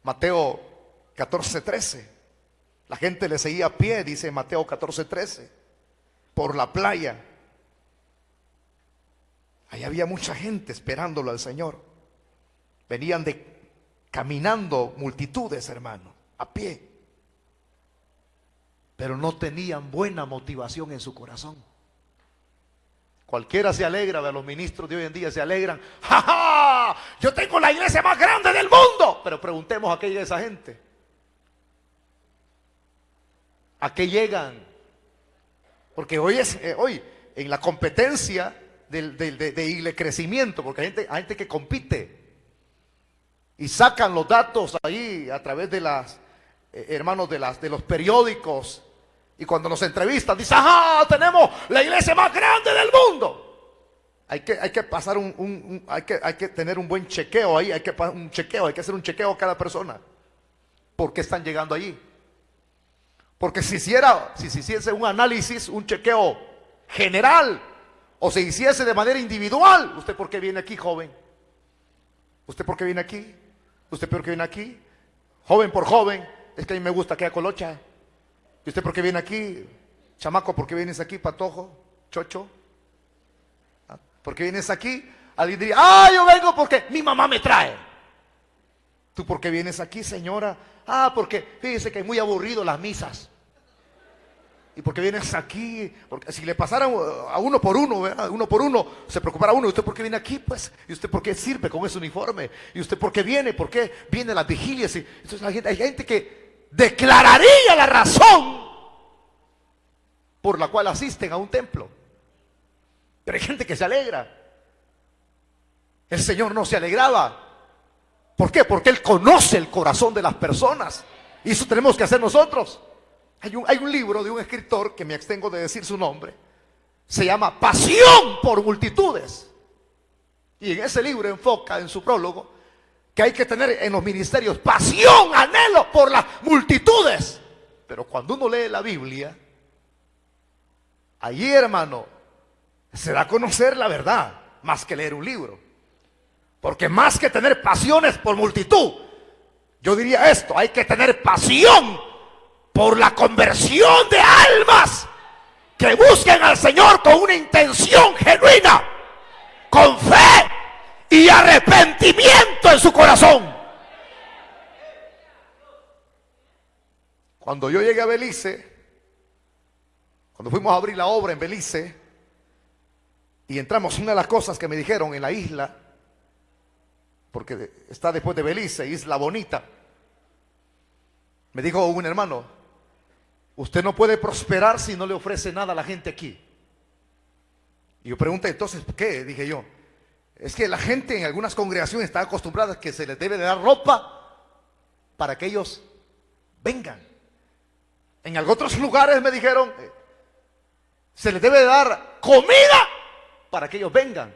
Mateo 14:13. La gente le seguía a pie, dice Mateo 14:13, por la playa. Ahí había mucha gente esperándolo al Señor. Venían caminando multitudes, hermano, a pie. Pero no tenían buena motivación en su corazón. Cualquiera se alegra, de los ministros de hoy en día se alegran. ¡Ja, ja! Yo tengo la iglesia más grande del mundo. Pero preguntemos a qué llega esa gente. ¿A qué llegan? Porque hoy en la competencia de crecimiento, porque hay gente que compite y sacan los datos ahí a través de de los periódicos, y cuando nos entrevistan dicen: ¡ajá! Tenemos la iglesia más grande del mundo. Hay que pasar hay que tener un buen chequeo ahí, hay que hacer un chequeo a cada persona. ¿Por qué están llegando allí? Porque si se hiciese un análisis, un chequeo general, o se hiciese de manera individual: ¿usted por qué viene aquí, joven? ¿Usted por qué viene aquí? ¿Usted por qué viene aquí? Joven por joven: es que a mí me gusta aquella colocha. ¿Y usted por qué viene aquí? Chamaco, ¿por qué vienes aquí? Patojo, chocho, ¿por qué vienes aquí? Alguien diría: yo vengo porque mi mamá me trae. ¿Tú por qué vienes aquí, señora? Porque fíjese que es muy aburrido las misas. ¿Y por qué vienes aquí? Porque si le pasaran a uno por uno, ¿verdad? Uno por uno, se preocupara uno. ¿Y usted por qué viene aquí? Pues, ¿y usted por qué sirve con ese uniforme? ¿Y usted por qué viene? ¿Por qué viene a las vigilias? Y entonces hay gente que declararía la razón por la cual asisten a un templo. Pero hay gente que se alegra. El Señor no se alegraba. ¿Por qué? Porque Él conoce el corazón de las personas. Y eso tenemos que hacer nosotros. Hay un libro de un escritor que me abstengo de decir su nombre. Se llama Pasión por Multitudes. Y en ese libro enfoca en su prólogo que hay que tener en los ministerios pasión, anhelo por las multitudes. Pero cuando uno lee la Biblia, allí, hermano, se da a conocer la verdad más que leer un libro. Porque más que tener pasiones por multitud, yo diría esto: hay que tener pasión por la conversión de almas que busquen al Señor con una intención genuina, con fe y arrepentimiento en su corazón. Cuando yo llegué a Belice, cuando fuimos a abrir la obra en Belice y entramos, una de las cosas que me dijeron en la isla, porque está después de Belice, Isla Bonita, me dijo un hermano: usted no puede prosperar si no le ofrece nada a la gente aquí. Y yo pregunté: entonces, ¿qué? Dije yo: es que la gente en algunas congregaciones está acostumbrada a que se les debe de dar ropa para que ellos vengan. En otros lugares me dijeron: se les debe de dar comida para que ellos vengan.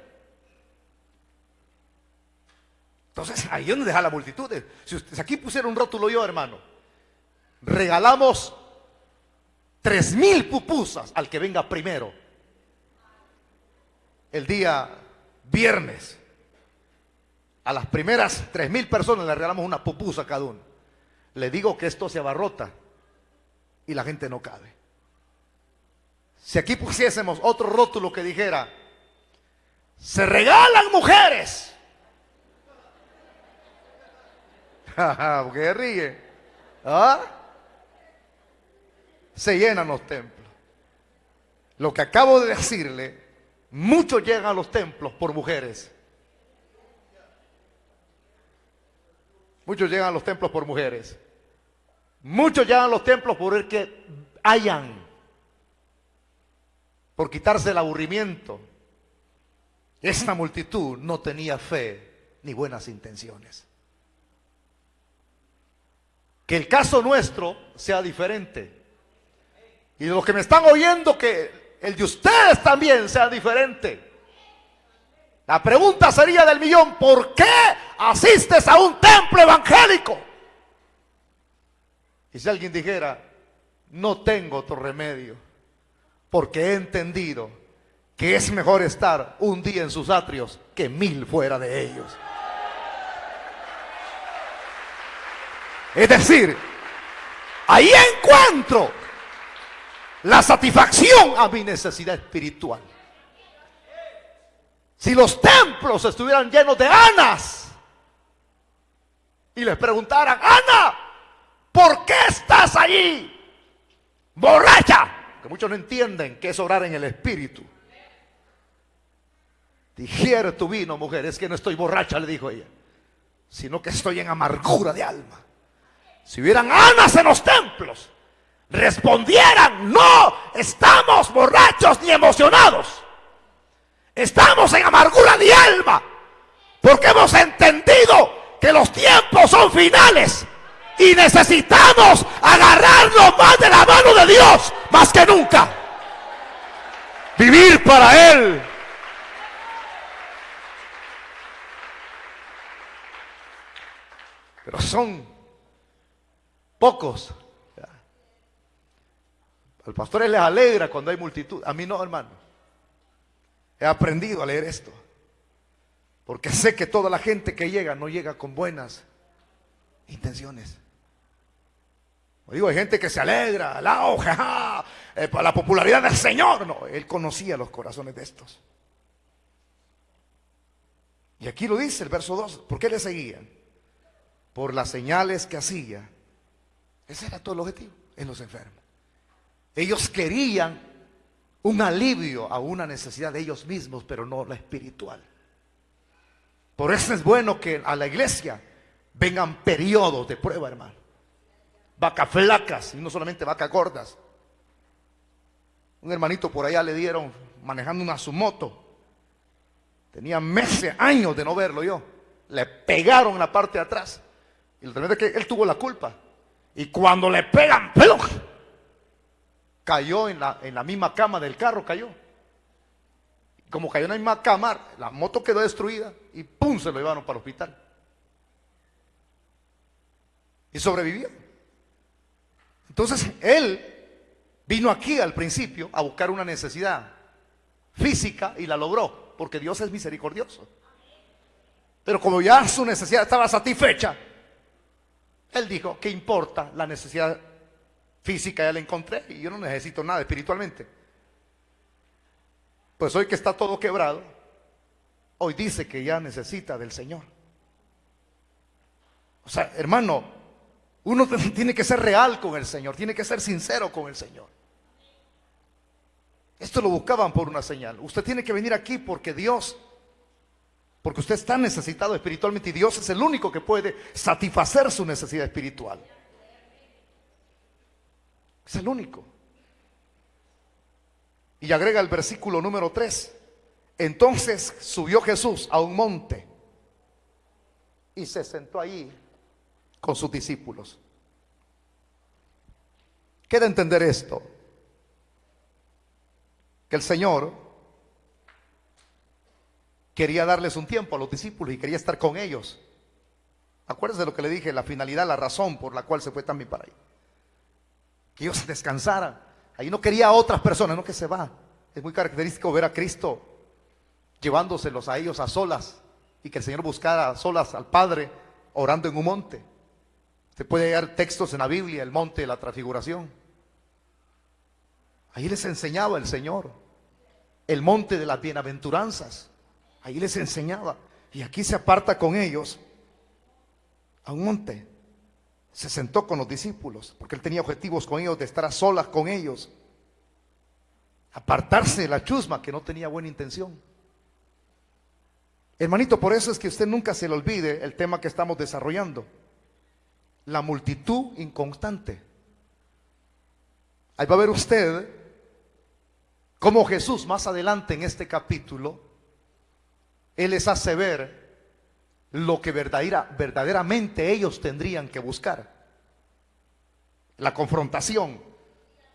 Entonces, ahí es donde deja la multitud. Si aquí pusiera un rótulo yo, hermano: regalamos 3,000 pupusas al que venga primero el día viernes. A las primeras 3,000 personas le regalamos una pupusa a cada uno. Le digo que esto se abarrota y la gente no cabe. Si aquí pusiésemos otro rótulo que dijera: se regalan mujeres. ¿Por qué ríe? Se llenan los templos. Lo que acabo de decirle: muchos llegan a los templos por mujeres. Muchos llegan a los templos por mujeres. Muchos llegan a los templos por el que hayan, por quitarse el aburrimiento. Esta multitud no tenía fe ni buenas intenciones. Que el caso nuestro sea diferente. Y de los que me están oyendo, que el de ustedes también sea diferente. La pregunta sería del millón: ¿por qué asistes a un templo evangélico? Y si alguien dijera: no tengo otro remedio, porque he entendido que es mejor estar un día en sus atrios que 1000 fuera de ellos. Es decir, ahí encuentro la satisfacción a mi necesidad espiritual. Si los templos estuvieran llenos de Anas y les preguntaran: Ana, ¿por qué estás allí borracha? Que muchos no entienden qué es orar en el espíritu. Digiere tu vino, mujer. Es que no estoy borracha, le dijo ella, sino que estoy en amargura de alma. Si hubieran Anas en los templos, respondieran: no estamos borrachos ni emocionados, estamos en amargura de alma, porque hemos entendido que los tiempos son finales y necesitamos agarrarnos más de la mano de Dios, más que nunca. Vivir para Él. Pero son pocos. A los pastores les alegra cuando hay multitud. A mí no, hermano. He aprendido a leer esto, porque sé que toda la gente que llega no llega con buenas intenciones. Digo, hay gente que se alegra, la hoja, para la popularidad del Señor. No, Él conocía los corazones de estos. Y aquí lo dice el verso 2. ¿Por qué le seguían? Por las señales que hacía. Ese era todo el objetivo en los enfermos. Ellos querían un alivio a una necesidad de ellos mismos, pero no la espiritual. Por eso es bueno que a la iglesia vengan periodos de prueba, hermano. Vacas flacas y no solamente vacas gordas. Un hermanito por allá le dieron manejando una Sumoto. Tenía meses, años de no verlo yo. Le pegaron en la parte de atrás. Y lo tremendo es que él tuvo la culpa. Y cuando le pegan, ¡pelón!, cayó en la misma cama del carro, cayó. Como cayó en la misma cama, la moto quedó destruida y ¡pum!, se lo llevaron para el hospital. Y sobrevivió. Entonces él vino aquí al principio a buscar una necesidad física y la logró, porque Dios es misericordioso. Pero como ya su necesidad estaba satisfecha, él dijo: ¿qué importa? La necesidad física ya la encontré y yo no necesito nada espiritualmente. Pues hoy que está todo quebrado, hoy dice que ya necesita del Señor. O sea, hermano, uno tiene que ser real con el Señor, tiene que ser sincero con el Señor. Esto lo buscaban por una señal. Usted tiene que venir aquí porque usted está necesitado espiritualmente y Dios es el único que puede satisfacer su necesidad espiritual. Es el único. Y agrega el versículo número 3. Entonces subió Jesús a un monte y se sentó allí con sus discípulos. Queda entender esto, que el Señor quería darles un tiempo a los discípulos y quería estar con ellos. Acuérdense de lo que le dije, la finalidad, la razón por la cual se fue también para ahí. Que ellos descansaran. Ahí no quería a otras personas, no, que se va. Es muy característico ver a Cristo llevándoselos a ellos a solas y que el Señor buscara a solas al Padre orando en un monte. Usted puede hallar textos en la Biblia, el monte de la transfiguración. Ahí les enseñaba el Señor. El monte de las bienaventuranzas. Ahí les enseñaba. Y aquí se aparta con ellos a un monte. Se sentó con los discípulos, porque él tenía objetivos con ellos, de estar a solas con ellos. Apartarse de la chusma, que no tenía buena intención. Hermanito, por eso es que usted nunca se le olvide el tema que estamos desarrollando. La multitud inconstante. Ahí va a ver usted cómo Jesús más adelante en este capítulo, Él les hace ver lo que verdaderamente ellos tendrían que buscar. La confrontación,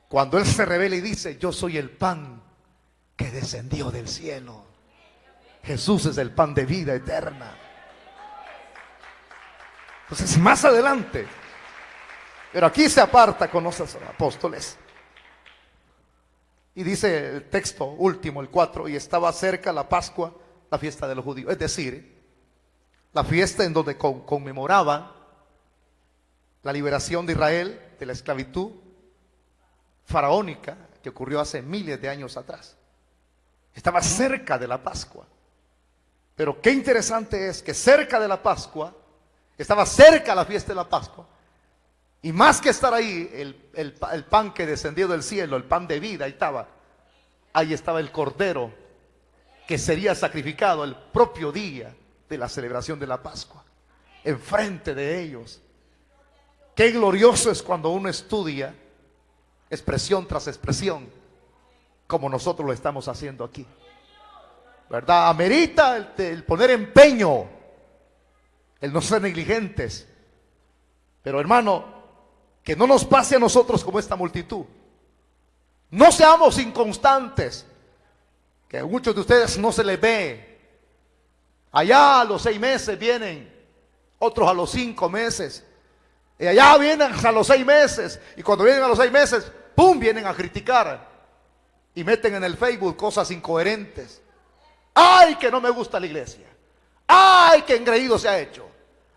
cuando Él se revela y dice: yo soy el pan que descendió del cielo. Jesús es el pan de vida eterna. Entonces, más adelante, pero aquí se aparta con los apóstoles. Y dice el texto último, el 4, y estaba cerca la Pascua, la fiesta de los judíos. Es decir, la fiesta en donde conmemoraban la liberación de Israel de la esclavitud faraónica que ocurrió hace miles de años atrás. Estaba cerca de la Pascua. Pero qué interesante es que cerca de la Pascua, estaba cerca la fiesta de la Pascua, y más que estar ahí, el pan que descendió del cielo, el pan de vida, ahí estaba el cordero que sería sacrificado el propio día de la celebración de la Pascua, enfrente de ellos. Qué glorioso es cuando uno estudia expresión tras expresión, como nosotros lo estamos haciendo aquí, ¿verdad? Amerita el poner empeño, el no ser negligentes. Pero hermano, que no nos pase a nosotros como esta multitud. No seamos inconstantes, que a muchos de ustedes no se les ve. Allá a los 6 meses vienen, otros a los 5 meses, y allá vienen a los 6 meses, y cuando vienen a los 6 meses, ¡pum!, vienen a criticar, y meten en el Facebook cosas incoherentes. ¡Ay, que no me gusta la iglesia! ¡Ay, que engreído se ha hecho!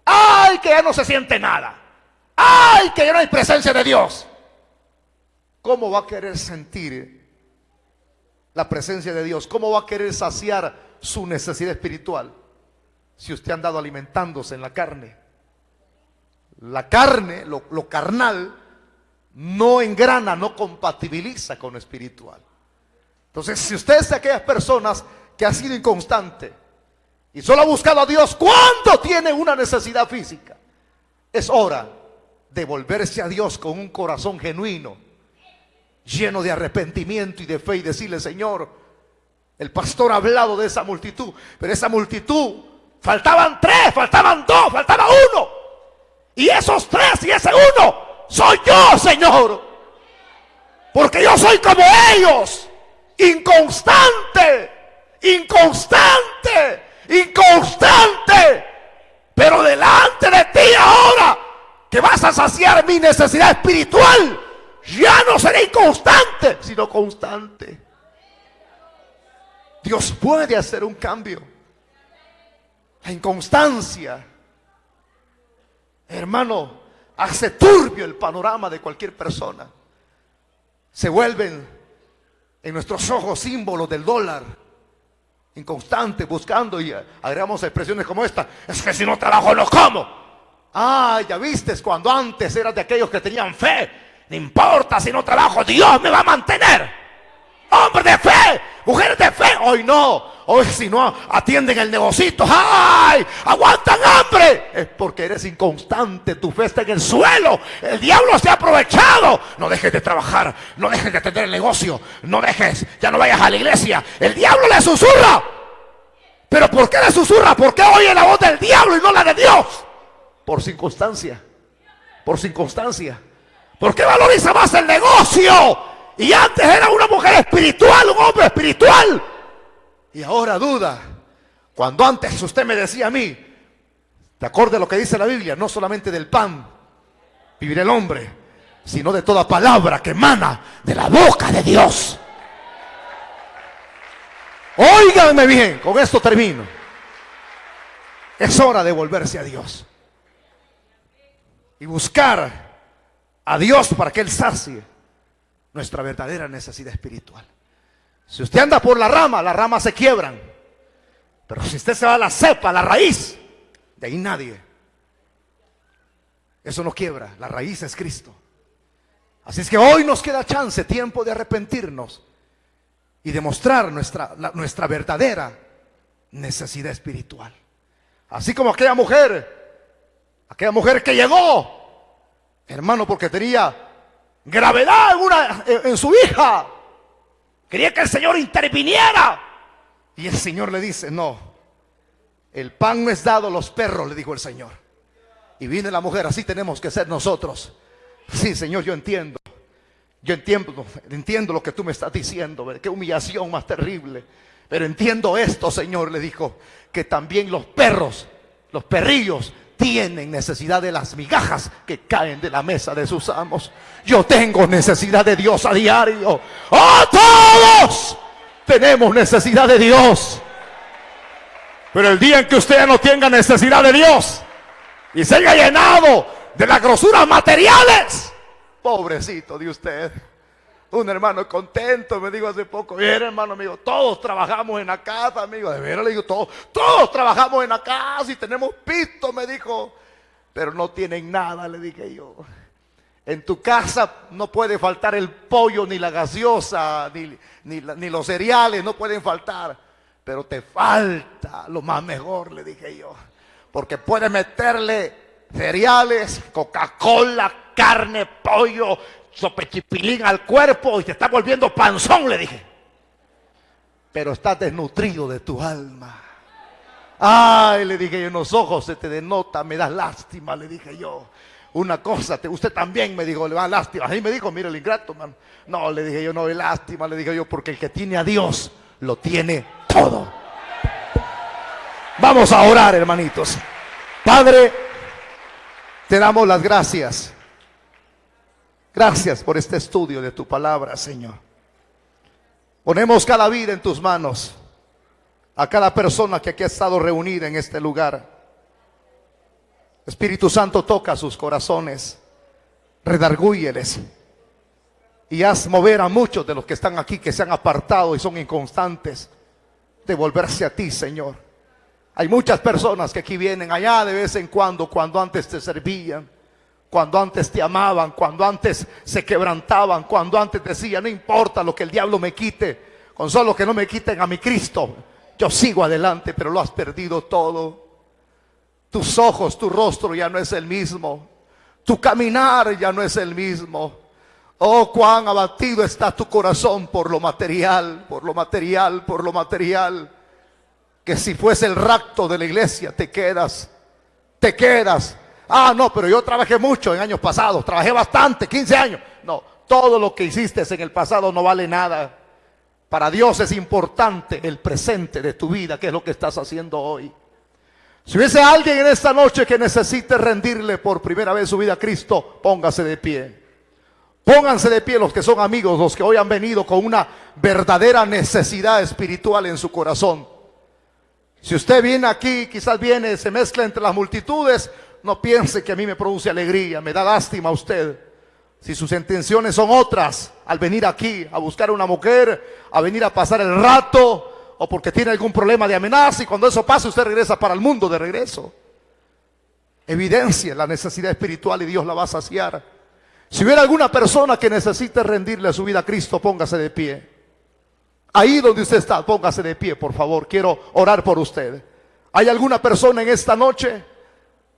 ¡Ay, que ya no se siente nada! ¡Ay, que ya no hay presencia de Dios! ¿Cómo va a querer sentir la presencia de Dios? ¿Cómo va a querer saciar su necesidad espiritual si usted ha andado alimentándose en la carne? La carne, lo carnal, no engrana, no compatibiliza con lo espiritual. Entonces, si usted es de aquellas personas que ha sido inconstante y solo ha buscado a Dios cuando tiene una necesidad física, es hora de volverse a Dios con un corazón genuino, lleno de arrepentimiento y de fe, y decirle: Señor, el pastor ha hablado de esa multitud, pero esa multitud, faltaban 3, faltaban 2, faltaba 1, y esos 3 y ese 1 soy yo, Señor, porque yo soy como ellos, inconstante, pero delante de ti ahora, que vas a saciar mi necesidad espiritual, ya no seré inconstante, sino constante. Dios puede hacer un cambio. La inconstancia, hermano, hace turbio el panorama de cualquier persona. Se vuelven en nuestros ojos símbolos del dólar, inconstante, buscando, y agregamos expresiones como esta: es que si no trabajo no como. Ah, ya viste, cuando antes eras de aquellos que tenían fe. No importa si no trabajo, Dios me va a mantener. Hombres de fe, mujeres de fe. Hoy no, hoy si no atienden el negocito, ¡ay!, aguantan hambre. Es porque eres inconstante, tu fe está en el suelo. El diablo se ha aprovechado. No dejes de trabajar, no dejes de atender el negocio, no dejes, ya no vayas a la iglesia. El diablo le susurra. ¿Pero por qué le susurra? ¿Por qué oye la voz del diablo y no la de Dios? Por circunstancia, por circunstancia. ¿Por qué valoriza más el negocio? Y antes era una mujer espiritual, un hombre espiritual, y ahora duda. Cuando antes usted me decía a mí, de acuerdo a lo que dice la Biblia, no solamente del pan vivirá el hombre, sino de toda palabra que emana de la boca de Dios. Óiganme bien, con esto termino. Es hora de volverse a Dios y buscar a Dios para que Él sacie nuestra verdadera necesidad espiritual. Si usted anda por la rama, las ramas se quiebran. Pero si usted se va a la cepa, a la raíz, de ahí nadie. Eso no quiebra, la raíz es Cristo. Así es que hoy nos queda chance, tiempo de arrepentirnos y demostrar nuestra verdadera necesidad espiritual. Así como aquella mujer que llegó, hermano, porque tenía gravedad en su hija, quería que el Señor interviniera, y el Señor le dice: no, el pan no es dado a los perros, le dijo el Señor. Y viene la mujer: así tenemos que ser nosotros. Sí, Señor, yo entiendo lo que tú me estás diciendo. Qué humillación más terrible. Pero entiendo esto, Señor, le dijo, que también los perros, los perrillos, tienen necesidad de las migajas que caen de la mesa de sus amos. Yo tengo necesidad de Dios a diario. ¡Oh, todos tenemos necesidad de Dios! Pero el día en que usted no tenga necesidad de Dios y se haya llenado de las grosuras materiales, pobrecito de usted. Un hermano contento me dijo hace poco, bien hermano, amigo, todos trabajamos en la casa, amigo, de veras le digo, todos trabajamos en la casa y tenemos pisto, me dijo, pero no tienen nada, le dije yo. En tu casa no puede faltar el pollo, ni la gaseosa, ni los cereales, no pueden faltar, pero te falta lo más mejor, le dije yo, porque puedes meterle cereales, Coca-Cola, carne, pollo, sopechipilín al cuerpo y te está volviendo panzón, le dije. Pero estás desnutrido de tu alma. Ay, le dije yo, en los ojos se te denota, me das lástima, le dije yo. Una cosa, usted también me dijo, le va lástima. Ahí me dijo, mira el ingrato, man. No, le dije yo, no hay lástima, le dije yo, porque el que tiene a Dios, lo tiene todo. Vamos a orar, hermanitos. Padre, te damos las gracias. Gracias por este estudio de tu palabra, Señor. Ponemos cada vida en tus manos, a cada persona que aquí ha estado reunida en este lugar. Espíritu Santo, toca sus corazones, redargúyeles y haz mover a muchos de los que están aquí, que se han apartado y son inconstantes, de volverse a ti, Señor. Hay muchas personas que aquí vienen allá de vez en cuando antes te servían, cuando antes te amaban, cuando antes se quebrantaban, cuando antes decían, no importa lo que el diablo me quite, con solo que no me quiten a mi Cristo, yo sigo adelante. Pero lo has perdido todo. Tus ojos, tu rostro ya no es el mismo, tu caminar ya no es el mismo. Oh, cuán abatido está tu corazón por lo material, por lo material, por lo material. Que si fuese el rapto de la iglesia te quedas. Ah, no, pero yo trabajé mucho en años pasados, trabajé bastante, 15 años. No, todo lo que hiciste en el pasado no vale nada. Para Dios es importante el presente de tu vida, que es lo que estás haciendo hoy. Si hubiese alguien en esta noche que necesite rendirle por primera vez su vida a Cristo, póngase de pie. Pónganse de pie los que son amigos, los que hoy han venido con una verdadera necesidad espiritual en su corazón. Si usted viene aquí, quizás viene, se mezcla entre las multitudes, no piense que a mí me produce alegría, me da lástima a usted. Si sus intenciones son otras, al venir aquí a buscar a una mujer, a venir a pasar el rato, o porque tiene algún problema de amenaza, y cuando eso pasa usted regresa para el mundo de regreso. Evidencia la necesidad espiritual y Dios la va a saciar. Si hubiera alguna persona que necesite rendirle su vida a Cristo, póngase de pie. Ahí donde usted está, póngase de pie, por favor. Quiero orar por usted. ¿Hay alguna persona en esta noche?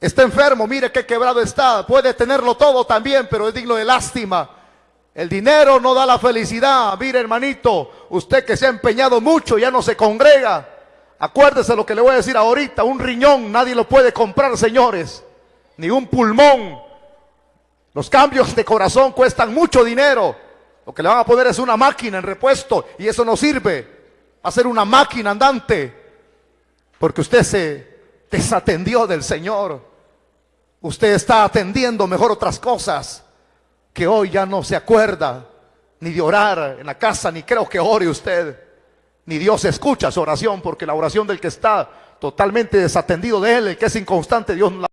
Está enfermo, mire qué quebrado está. Puede tenerlo todo también, pero es digno de lástima. El dinero no da la felicidad. Mire, hermanito, usted que se ha empeñado mucho, ya no se congrega. Acuérdese lo que le voy a decir ahorita. Un riñón nadie lo puede comprar, señores. Ni un pulmón. Los cambios de corazón cuestan mucho dinero. Lo que le van a poner es una máquina en repuesto, y eso no sirve. Va a ser una máquina andante, porque usted se desatendió del Señor. Usted está atendiendo mejor otras cosas, que hoy ya no se acuerda ni de orar en la casa, ni creo que ore usted, ni Dios escucha su oración, porque la oración del que está totalmente desatendido de él, el que es inconstante, Dios no la